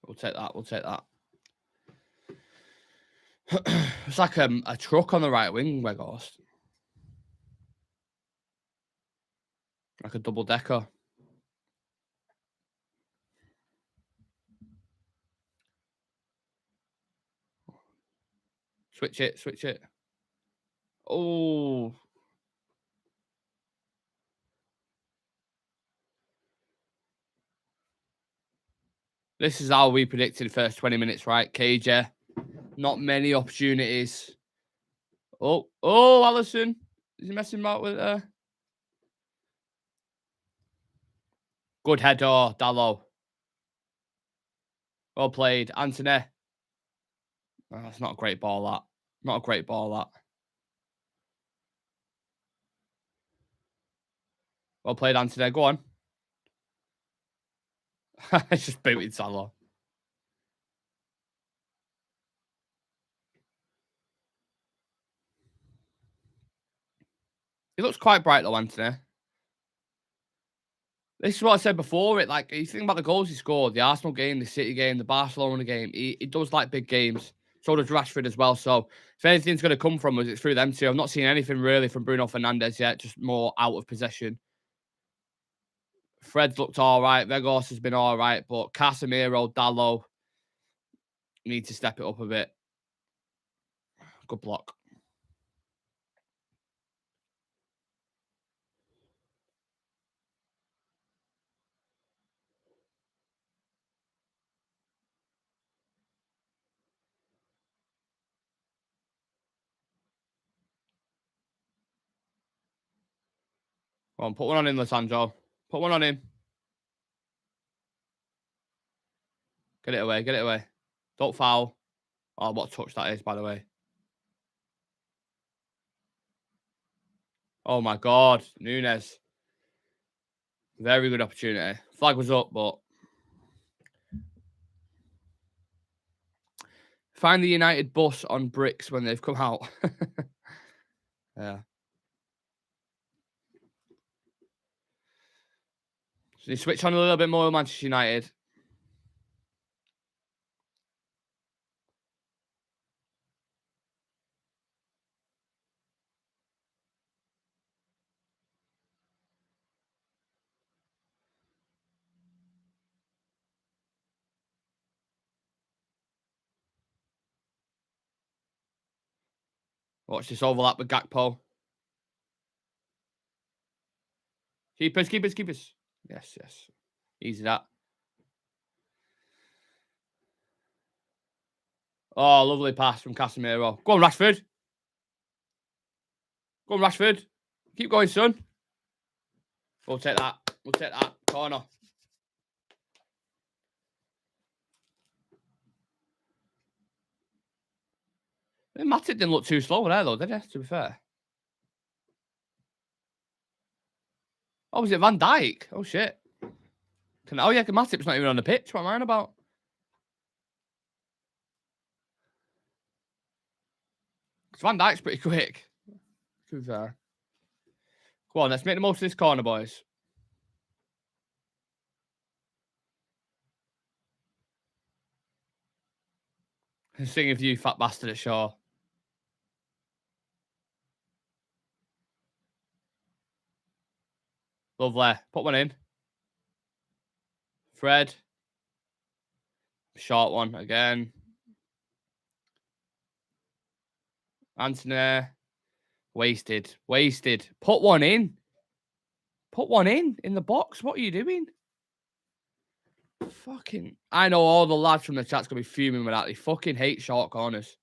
We'll take that. We'll take that. It's like a truck on the right wing, Vegas. Like a double decker. Switch it. Switch it. Oh. This is how we predicted the first 20 minutes, right? KJ. Not many opportunities. Oh, Allison. Is he messing about with Good header, Dallo. Well played. Antony. Oh, that's not a great ball, that. Not a great ball, that. Well played, Antony. Go on. It's just booted Salah. He looks quite bright though, Antony. This is what I said before. Like, you think about the goals he scored, the Arsenal game, the City game, the Barcelona game. He does like big games. So does Rashford as well. So if anything's going to come from us, it's through them two. I've not seen anything really from Bruno Fernandes yet. Just more out of possession. Fred's looked all right. Vegas has been all right. But Casemiro, Dallo need to step it up a bit. Good block. Go on, put one on him, Lissandro. Put one on him. Get it away. Get it away. Don't foul. Oh, what a touch that is, by the way. Oh, my God. Nunes. Very good opportunity. Flag was up, but... Find the United bus on bricks when they've come out. Yeah. So you switch on a little bit more with Manchester United. Watch this overlap with Gakpo. Keepers. Yes. Easy that. Oh, lovely pass from Casemiro. Go on, Rashford. Keep going, son. We'll take that. Corner. Matip didn't look too slow there, though, did he? To be fair. Oh, was it Van Dijk? Oh, shit. Matip's not even on the pitch. What am I on about? Because Van Dijk's pretty quick. To be fair. Go on, let's make the most of this corner, boys. Sing of you, fat bastard at Shaw. Lovely. Put one in. Fred. Short one again. Antony. Wasted. Put one in. In the box. What are you doing? Fucking. I know all the lads from the chat's going to be fuming with that. They fucking hate short corners.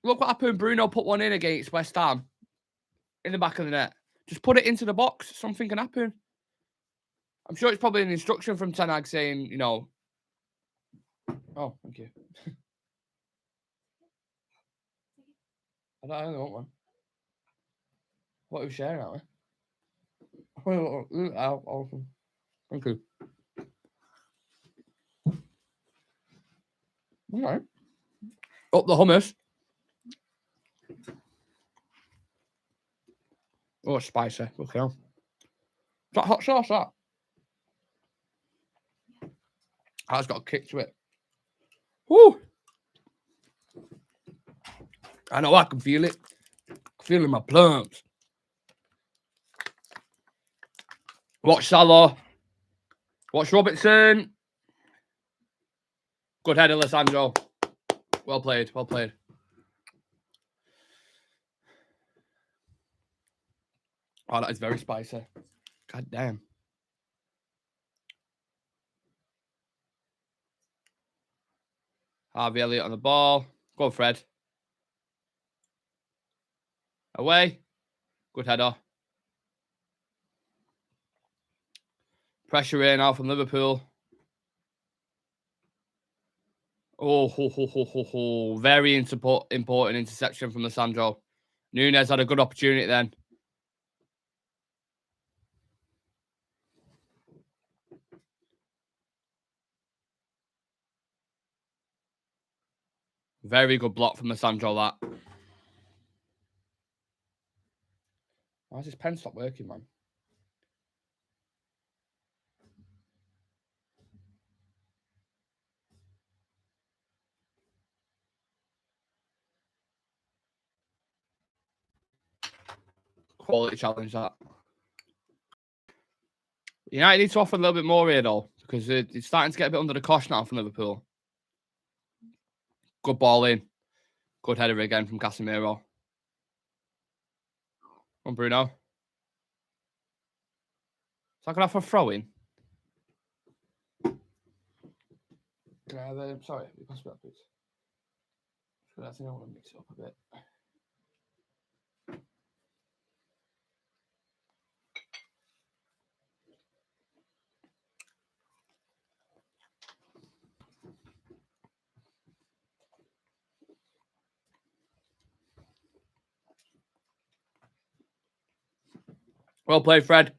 Look what happened. Bruno put one in against West Ham. In the back of the net. Just put it into the box. Something can happen. I'm sure it's probably an instruction from Ten Hag saying, you know. Oh, thank you. I don't want one. What are we sharing, aren't we? Thank you. All right. Up the hummus. Oh, it's spicy. Okay. Is that hot sauce, that? That's got a kick to it. Woo! I know, I can feel it. I can feel it in my plums. Watch Salah. Watch Robertson. Good header, Alessandro. Well played, well played. Oh, that is very spicy. God damn. Harvey Elliott on the ball. Go on, Fred. Away. Good header. Pressure here now from Liverpool. Oh, very important interception from Alessandro. Nunes had a good opportunity then. Very good block from Alessandro, that. Why has this pen stopped working, man? Quality challenge, that. United need to offer a little bit more here, though, because it's starting to get a bit under the cosh now from Liverpool. Good ball in. Good header again from Casemiro. On Bruno. Is that going to have a throw in? Can I have sorry, you pass me that, please. I think I want to mix it up a bit. Well played, Fred.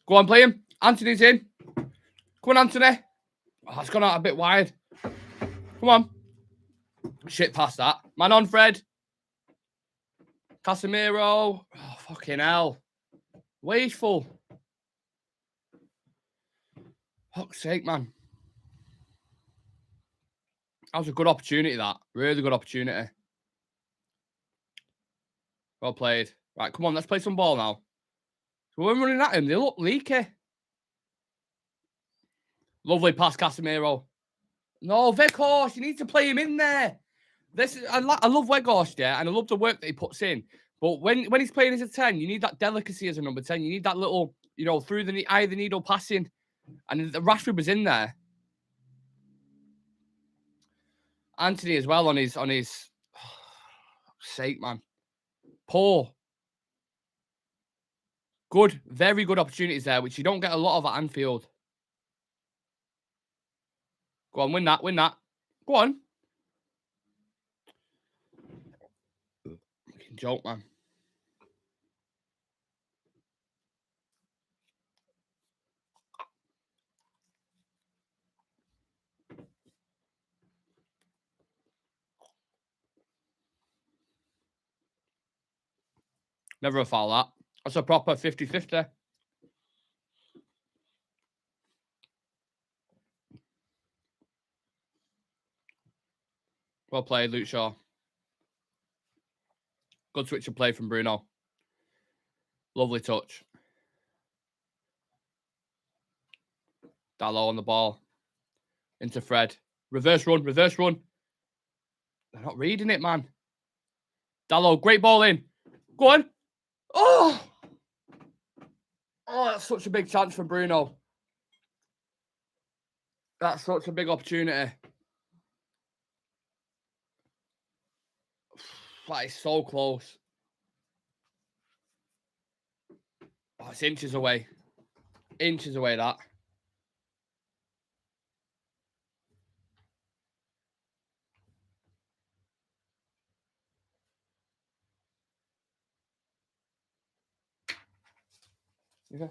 Go on, play him. Anthony's in. Come on, Anthony. Oh, it's gone out a bit wide. Come on. Shit past that. Man on, Fred. Casemiro. Oh, fucking hell. Wasteful. Fuck's sake, man. That was a good opportunity, that. Really good opportunity. Well played. Right, come on, let's play some ball now. So we're running at him. They look leaky. Lovely pass, Casemiro. No, Weghorst, you need to play him in there. I love Weghorst, yeah, and I love the work that he puts in. But when he's playing as a 10, you need that delicacy as a number 10. You need that little, through the eye of the needle passing. And Rashford was in there. Anthony as well on his sake, man. Poor. Good, very good opportunities there, which you don't get a lot of at Anfield. Go on, win that. Go on. Fucking joke, man. Never a foul, that. That's a proper 50-50. Well played, Luke Shaw. Good switch of play from Bruno. Lovely touch. Dalot on the ball. Into Fred. Reverse run. They're not reading it, man. Dalot, great ball in. Go on. Oh, that's such a big chance for Bruno. That's such a big opportunity. That is so close. Oh, it's inches away. Inches away, that. Okay.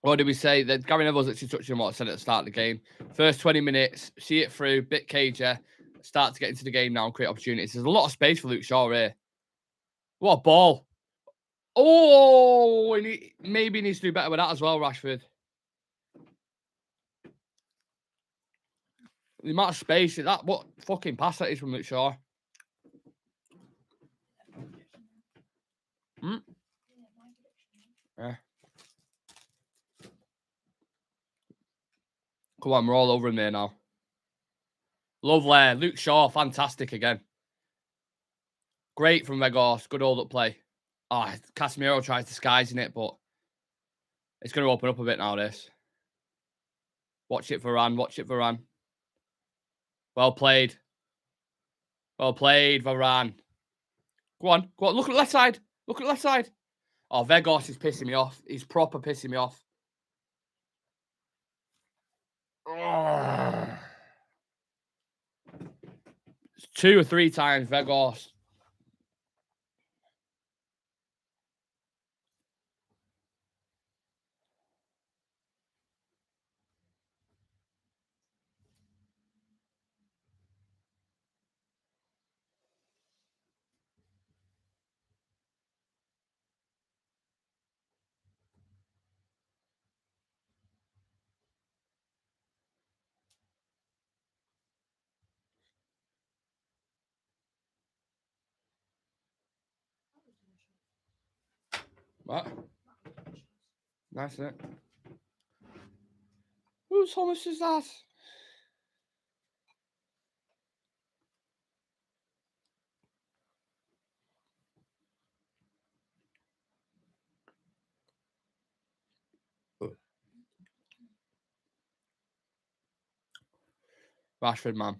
What did we say? That Gary Neville's actually touching what I said at the start of the game. First 20 minutes, see it through, bit cager, start to get into the game now and create opportunities. There's a lot of space for Luke Shaw here. What a ball. Oh, and he maybe needs to do better with that as well, Rashford. The amount of space, what fucking pass that is from Luke Shaw. Yeah. Come on, we're all over him there now. Lovely. Luke Shaw, fantastic again. Great from Weghorst. Good hold-up play. Oh, Casemiro tries disguising it, but it's going to open up a bit now, this. Watch it, Varane. Watch it, Varane. Well played. Well played, Varane. Go on. Go on. Look at the left side. Look at the left side. Oh, Weghorst is pissing me off. He's proper pissing me off. Oh. 2 or 3 times, Weghorst. What? Nice, isn't it? Whose hummus is that? Rashford, man.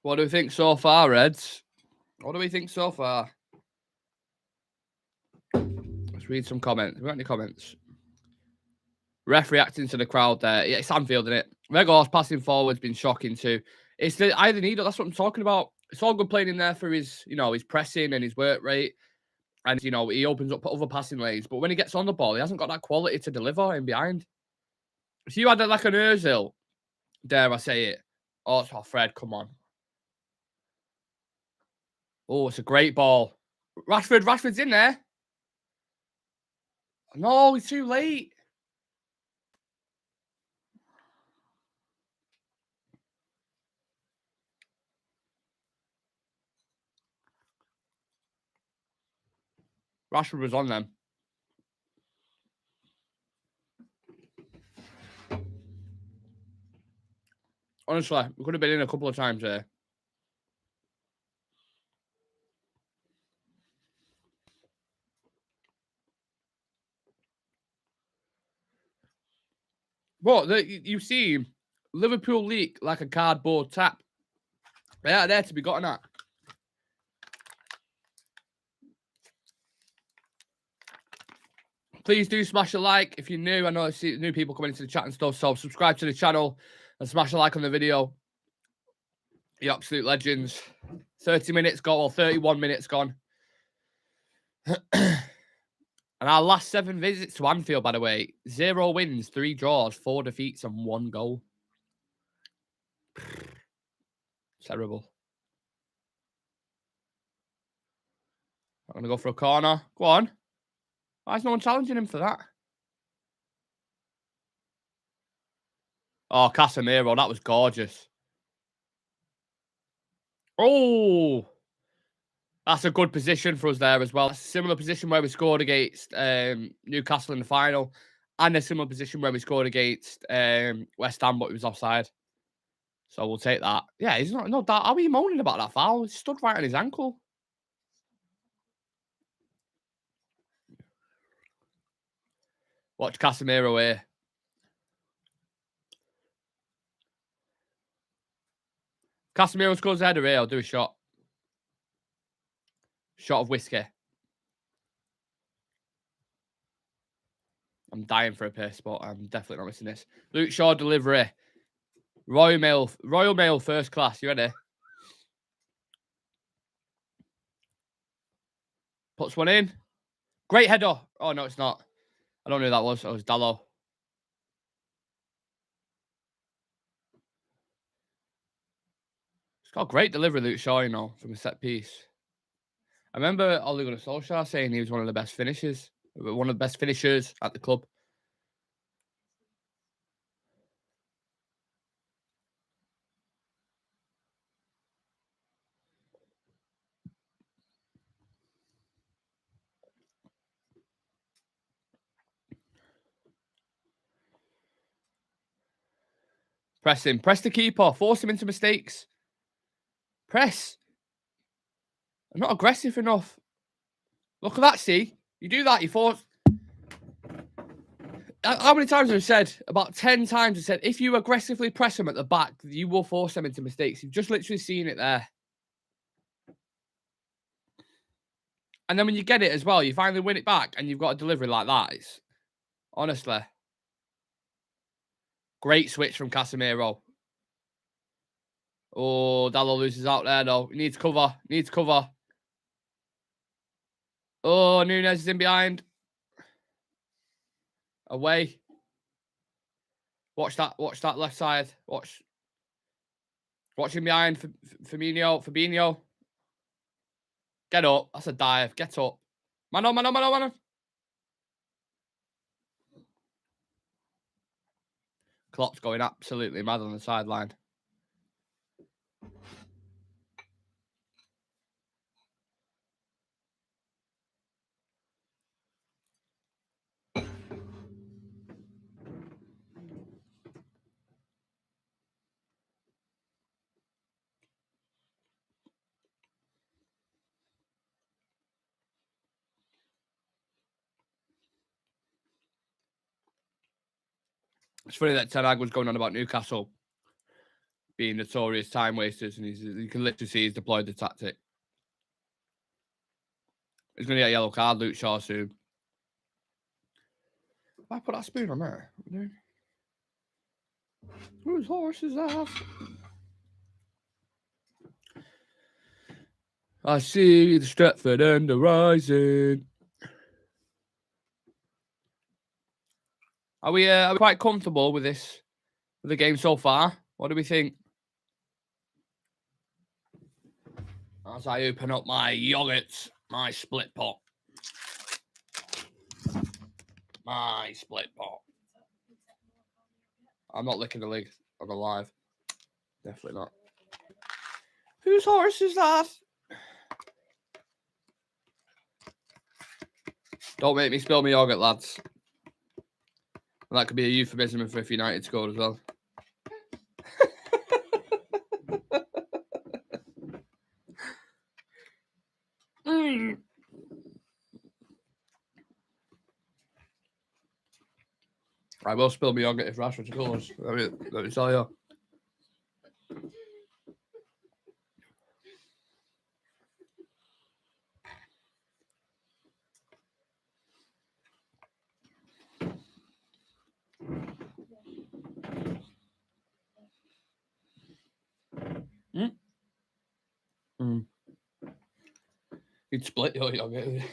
What do we think so far, Reds? What do we think so far? Let's read some comments. We got any comments? Ref reacting to the crowd there. Yeah, it's Anfield, isn't it? Weghorst passing forward's been shocking too. It's the either needle. That's what I'm talking about. It's all good playing in there for his, his pressing and his work rate. And, he opens up other passing lanes. But when he gets on the ball, he hasn't got that quality to deliver in behind. If you had like an Ozil, dare I say it? Oh, Fred, come on. Oh, it's a great ball. Rashford's in there. No, he's too late. Rashford was on them. Honestly, we could have been in a couple of times there. But you see Liverpool leak like a cardboard tap. They are there to be gotten at. Please do smash a like if you're new. I know I see new people coming into the chat and stuff. So subscribe to the channel and smash a like on the video. You absolute legends. 30 minutes gone, or 31 minutes gone. And our last 7 visits to Anfield, by the way, 0 wins, 3 draws, 4 defeats, and 1 goal. Terrible. I'm going to go for a corner. Go on. Why is no one challenging him for that? Oh, Casemiro, that was gorgeous. Oh, that's a good position for us there as well. That's a similar position where we scored against Newcastle in the final, and a similar position where we scored against West Ham, but it was offside. So we'll take that. Yeah, he's not. No doubt. How are you moaning about that foul? He stood right on his ankle. Watch Casemiro here. Casemiro scores a header here. I'll do a shot. Shot of whiskey. I'm dying for a piss, but I'm definitely not missing this. Luke Shaw delivery. Royal Mail first class. You ready? Puts one in. Great header. Oh, no, it's not. I don't know who that was. It was Dallo. It's got a great delivery, Luke Shaw, you know, from a set piece. I remember Ole Gunnar Solskjaer saying he was one of the best finishers. One of the best finishers at the club. Press him. Press the keeper. Force him into mistakes. Press. I'm not aggressive enough. Look at that, see? You do that, you force... How many times have I said? About 10 times I've said, if you aggressively press them at the back, you will force them into mistakes. You've just literally seen it there. And then when you get it as well, you finally win it back and you've got a delivery like that. It's honestly... Great switch from Casemiro. Oh, Dallo loses out there, though. He needs cover. Needs cover. Oh, Nunez is in behind. Away. Watch that left side. Watch him behind for Fabinho. Get up. That's a dive. Get up. Man on. Klopp's going absolutely mad on the sideline. It's funny that Ten Hag was going on about Newcastle being notorious time wasters, and you can literally see he's deployed the tactic. He's going to get a yellow card, Luke Shaw, soon. Why put that spoon on there? Whose horse is that? I see the Stretford end rising. Are we quite comfortable with this, with the game so far? What do we think? As I open up my yogurts, my split pot. My split pot. I'm not licking the lid on the live. Definitely not. Whose horse is that? Don't make me spill my yogurt, lads. And that could be a euphemism for if United scored as well. I will spill my yogurt if Rashford scores. Let me tell you. You'd split your yogurt.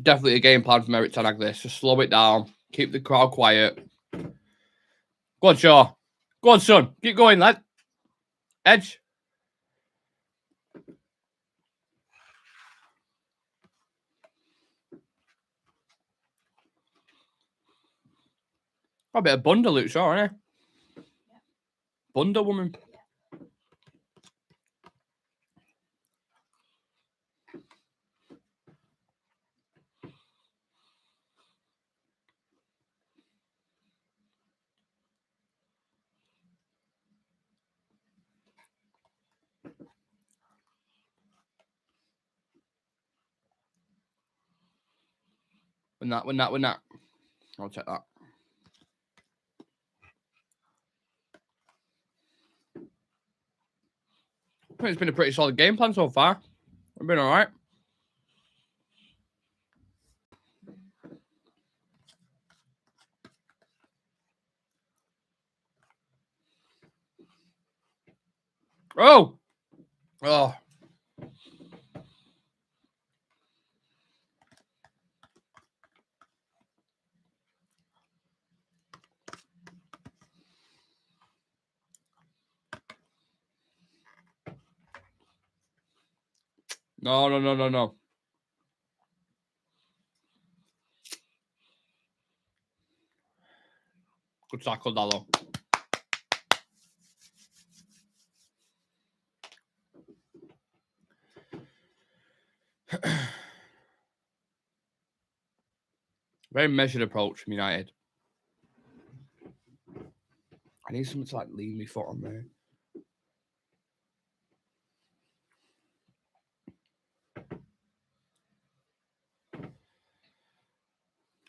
Definitely a game plan from Eric Ten Hag this. Just slow it down. Keep the crowd quiet. Go on, Shaw. Go on, son. Keep going, lad. Edge. Got a bit of Bunda Luke Shaw, isn't he? Yeah. Bunda woman. Win that. I'll check that. I think it's been a pretty solid game plan so far. I've been all right. Oh! Oh. No. Good tackle, Dallo. Very measured approach from United. I need someone to like lean me foot on there.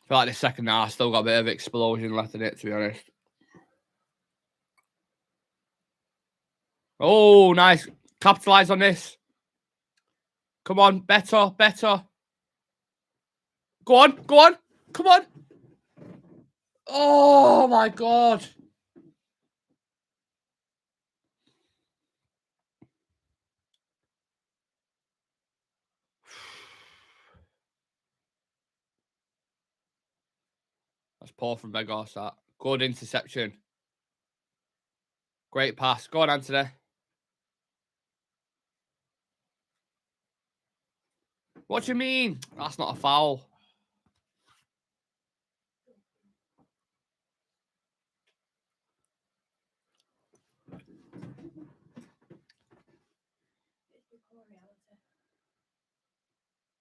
I feel like the second half still got a bit of explosion left in it, to be honest. Oh, nice. Capitalise on this. Come on, better. Go on. Come on. Oh, my God. That's poor from Begos, that. Good interception. Great pass. Go on, Anthony. What do you mean? That's not a foul.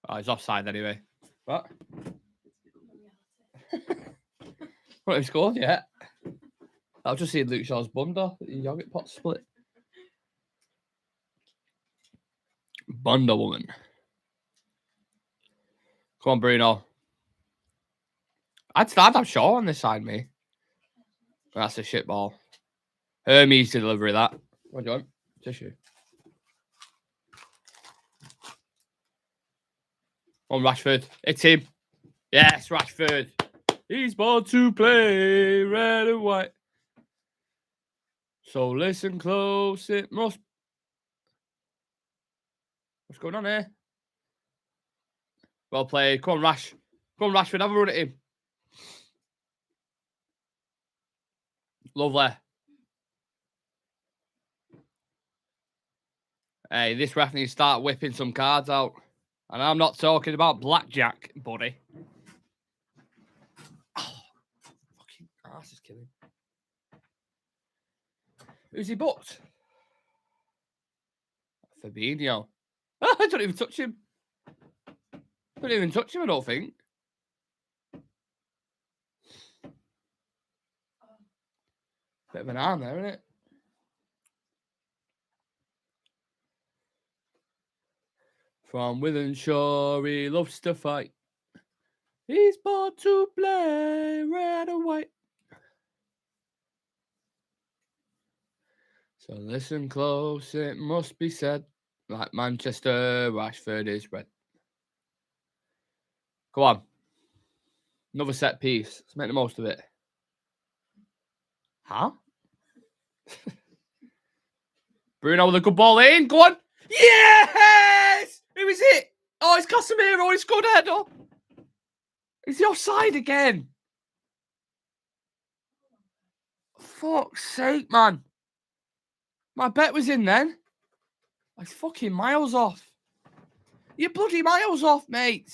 Oh, he's offside anyway. What? What, he scored yet? I've just seen Luke Shaw's bunda. Yogurt pot split. Bunda woman. Come on, Bruno. I'd have Shaw on this side, me. That's a shit ball. Hermes delivery, that. What do you want? Tissue. On Rashford. It's him. Yes, Rashford. He's born to play red and white. So listen close. It must. What's going on here? Well played. Come on, Rash. Come on, Rashford. Have a run at him. Lovely. Hey, this ref needs to start whipping some cards out. And I'm not talking about blackjack, buddy. Oh, fucking ass is killing. Who's he booked? Fabinho. Oh, I don't even touch him. I don't think. Bit of an arm there, isn't it? From Wythenshawe, he loves to fight. He's born to play red and white. So listen close, it must be said. Like Manchester, Rashford is red. Go on. Another set piece. Let's make the most of it. Huh? Bruno with a good ball in. Go on. Yes! Who is it? Oh, it's Casemiro. He scored a header. Is he offside again? Fuck's sake, man. My bet was in then. I was fucking miles off. You're bloody miles off, mate.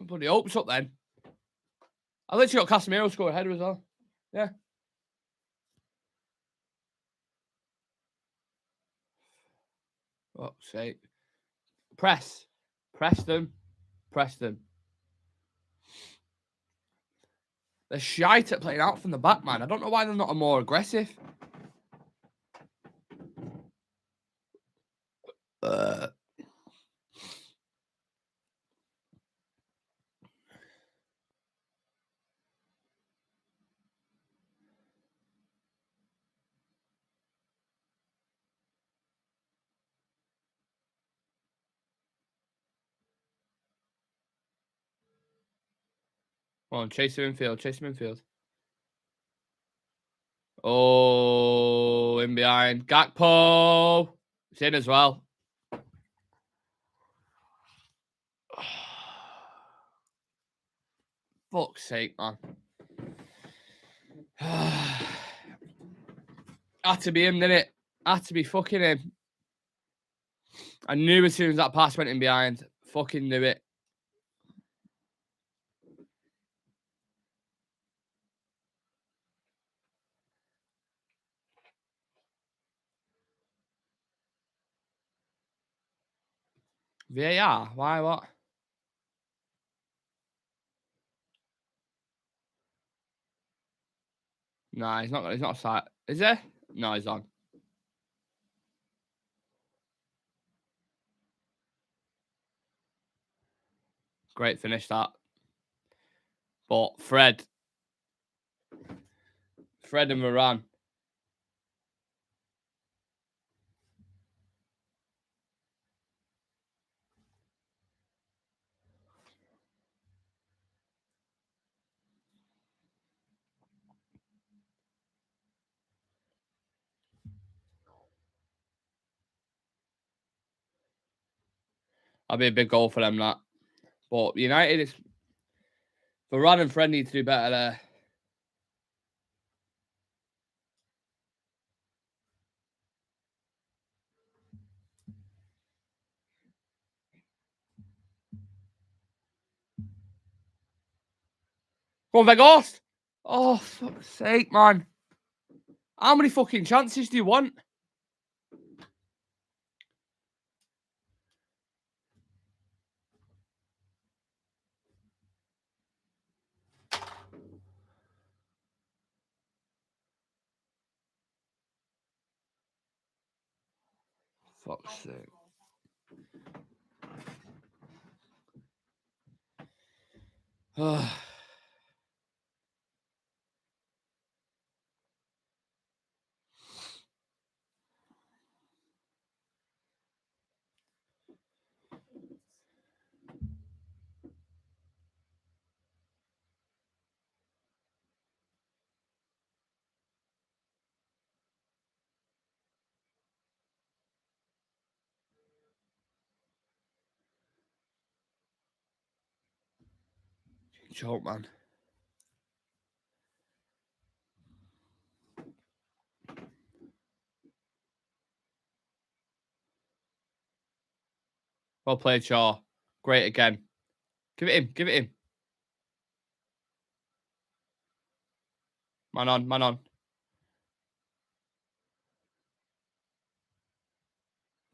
Bloody hopes up then. I literally got Casemiro score ahead as well. Yeah. Fuck's sake. Press. Press them. Press them. They're shite at playing out from the back, man. I don't know why they're not more aggressive. Come on, chase him infield. Chase him infield. Oh, in behind. Gakpo. It's in as well. Fuck's sake, man. Had to be him, didn't it? Had to be fucking him. I knew as soon as that pass went in behind. Fucking knew it. VAR? Why, what? Nah, he's not side. Is he? No, he's on. Great finish, that. But Fred and Moran. That'll be a big goal for them, that. But United is... Varane and Fred need to do better there. Go on, Vegas! Oh, fuck's sake, man. How many fucking chances do you want? Fuck's sake. Joke, man. Well played, Shaw. Great again. Give it him. Give it him. Man on, man on.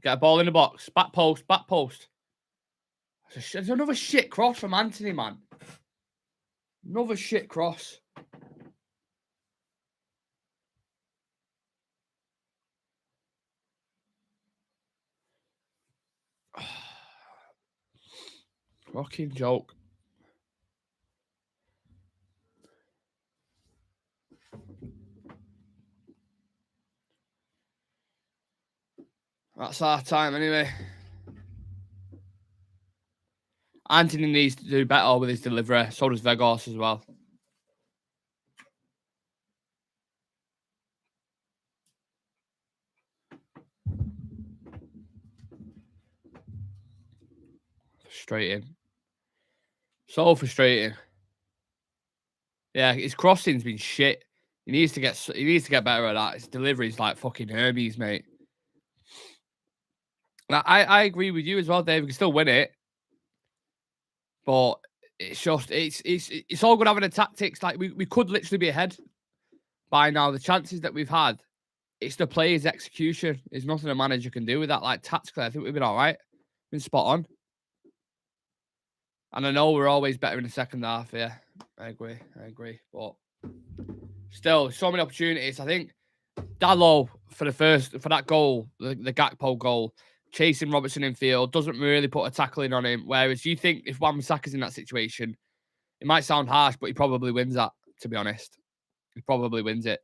Get a ball in the box. Back post, back post. There's another shit cross from Anthony, man. Another shit cross. Fucking joke. That's our time anyway. Anthony needs to do better with his delivery. So does Vegas as well. Frustrating. So frustrating. Yeah, his crossing's been shit. He needs to get better at that. His delivery's like fucking Hermes, mate. I agree with you as well, Dave. We can still win it. But it's just it's all good having the tactics. Like we could literally be ahead by now. The chances that we've had, it's the players' execution. There's nothing a manager can do with that. Like tactically, I think we've been all right. Been spot on. And I know we're always better in the second half. Yeah, I agree. But still, so many opportunities. I think Dalot for that goal, the Gakpo goal, chasing Robertson in field, doesn't really put a tackle in on him. Whereas you think if Wan-Bissaka's in that situation, it might sound harsh, but he probably wins that, to be honest. He probably wins it.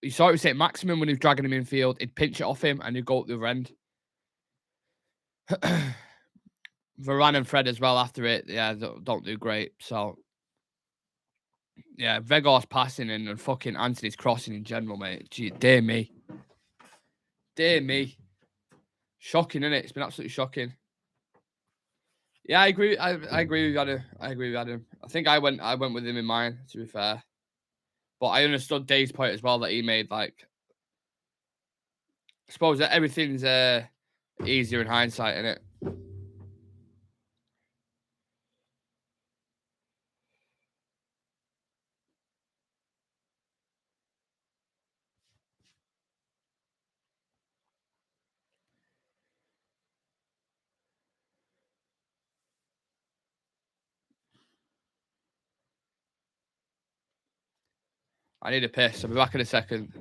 You saw it with St. Maximin when he was dragging him in field. He'd pinch it off him and he'd go up the other end. Varane and Fred as well after it, yeah, don't do great. So, yeah, Vegor's passing and fucking Anthony's crossing in general, mate. Gee, dear me. Dear me. Shocking, isn't it? It's been absolutely shocking. Yeah, I agree. I agree with Adam. I think I went with him in mine, to be fair. But I understood Dave's point as well that he made. Like, I suppose that everything's easier in hindsight, isn't it? I need a piss. I'll be back in a second.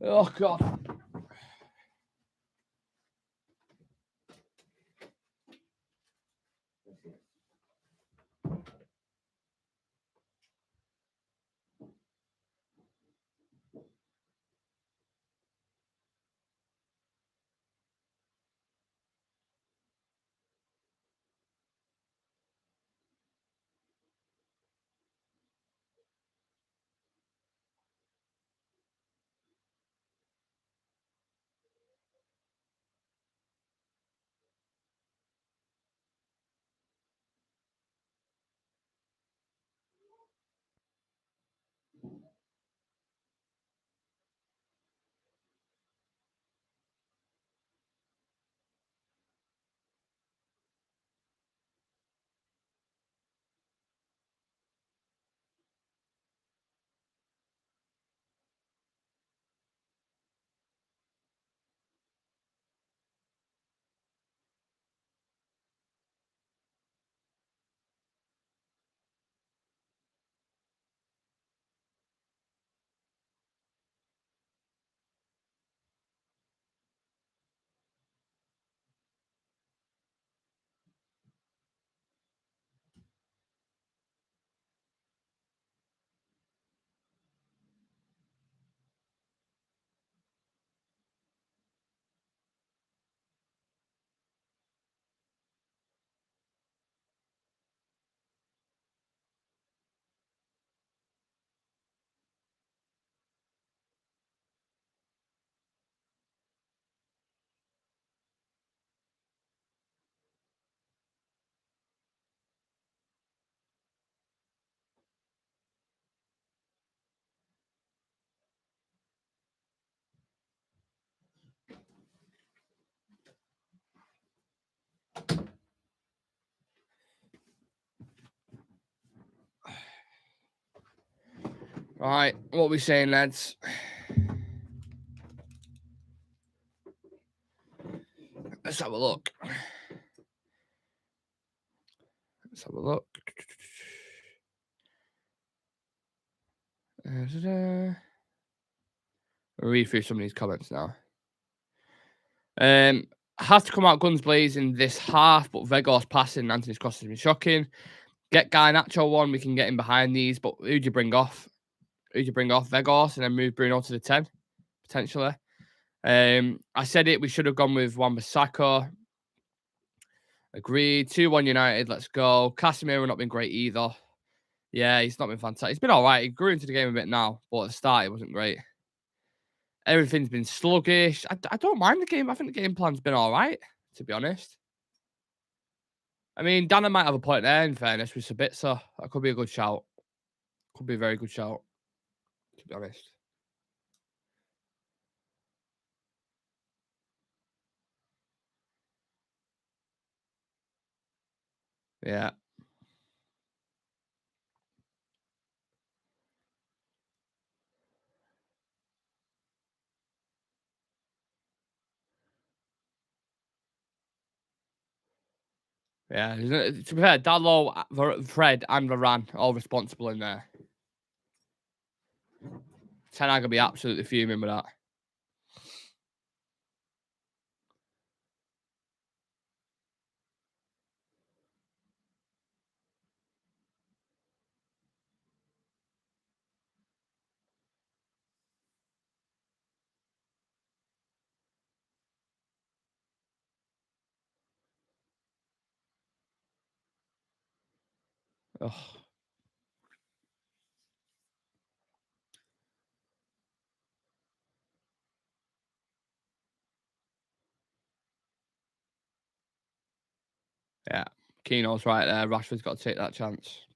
Oh, God. Right, what are we saying, lads? Let's have a look. I'll read through some of these comments now. Has to come out guns blazing this half, but Vegor's passing and Anthony's cross has been shocking. Get Garnacho one, we can get him behind these, but who'd you bring off? Vegors and then move Bruno to the 10, potentially. I said it, we should have gone with Wan-Bissaka. Agreed. 2-1 United, let's go. Casemiro not been great either. Yeah, he's not been fantastic. He's been all right. He grew into the game a bit now, but at the start, it wasn't great. Everything's been sluggish. I don't mind the game. I think the game plan's been all right, to be honest. I mean, Dana might have a point there, in fairness, with Sabitzer. That could be a good shout. Could be a very good shout, to be honest. Yeah. Yeah. To be fair, Dallo, Fred, and Varane all responsible in there. Ten Hag will be absolutely fuming with that. Oh, yeah. Keno's right there. Rashford's got to take that chance.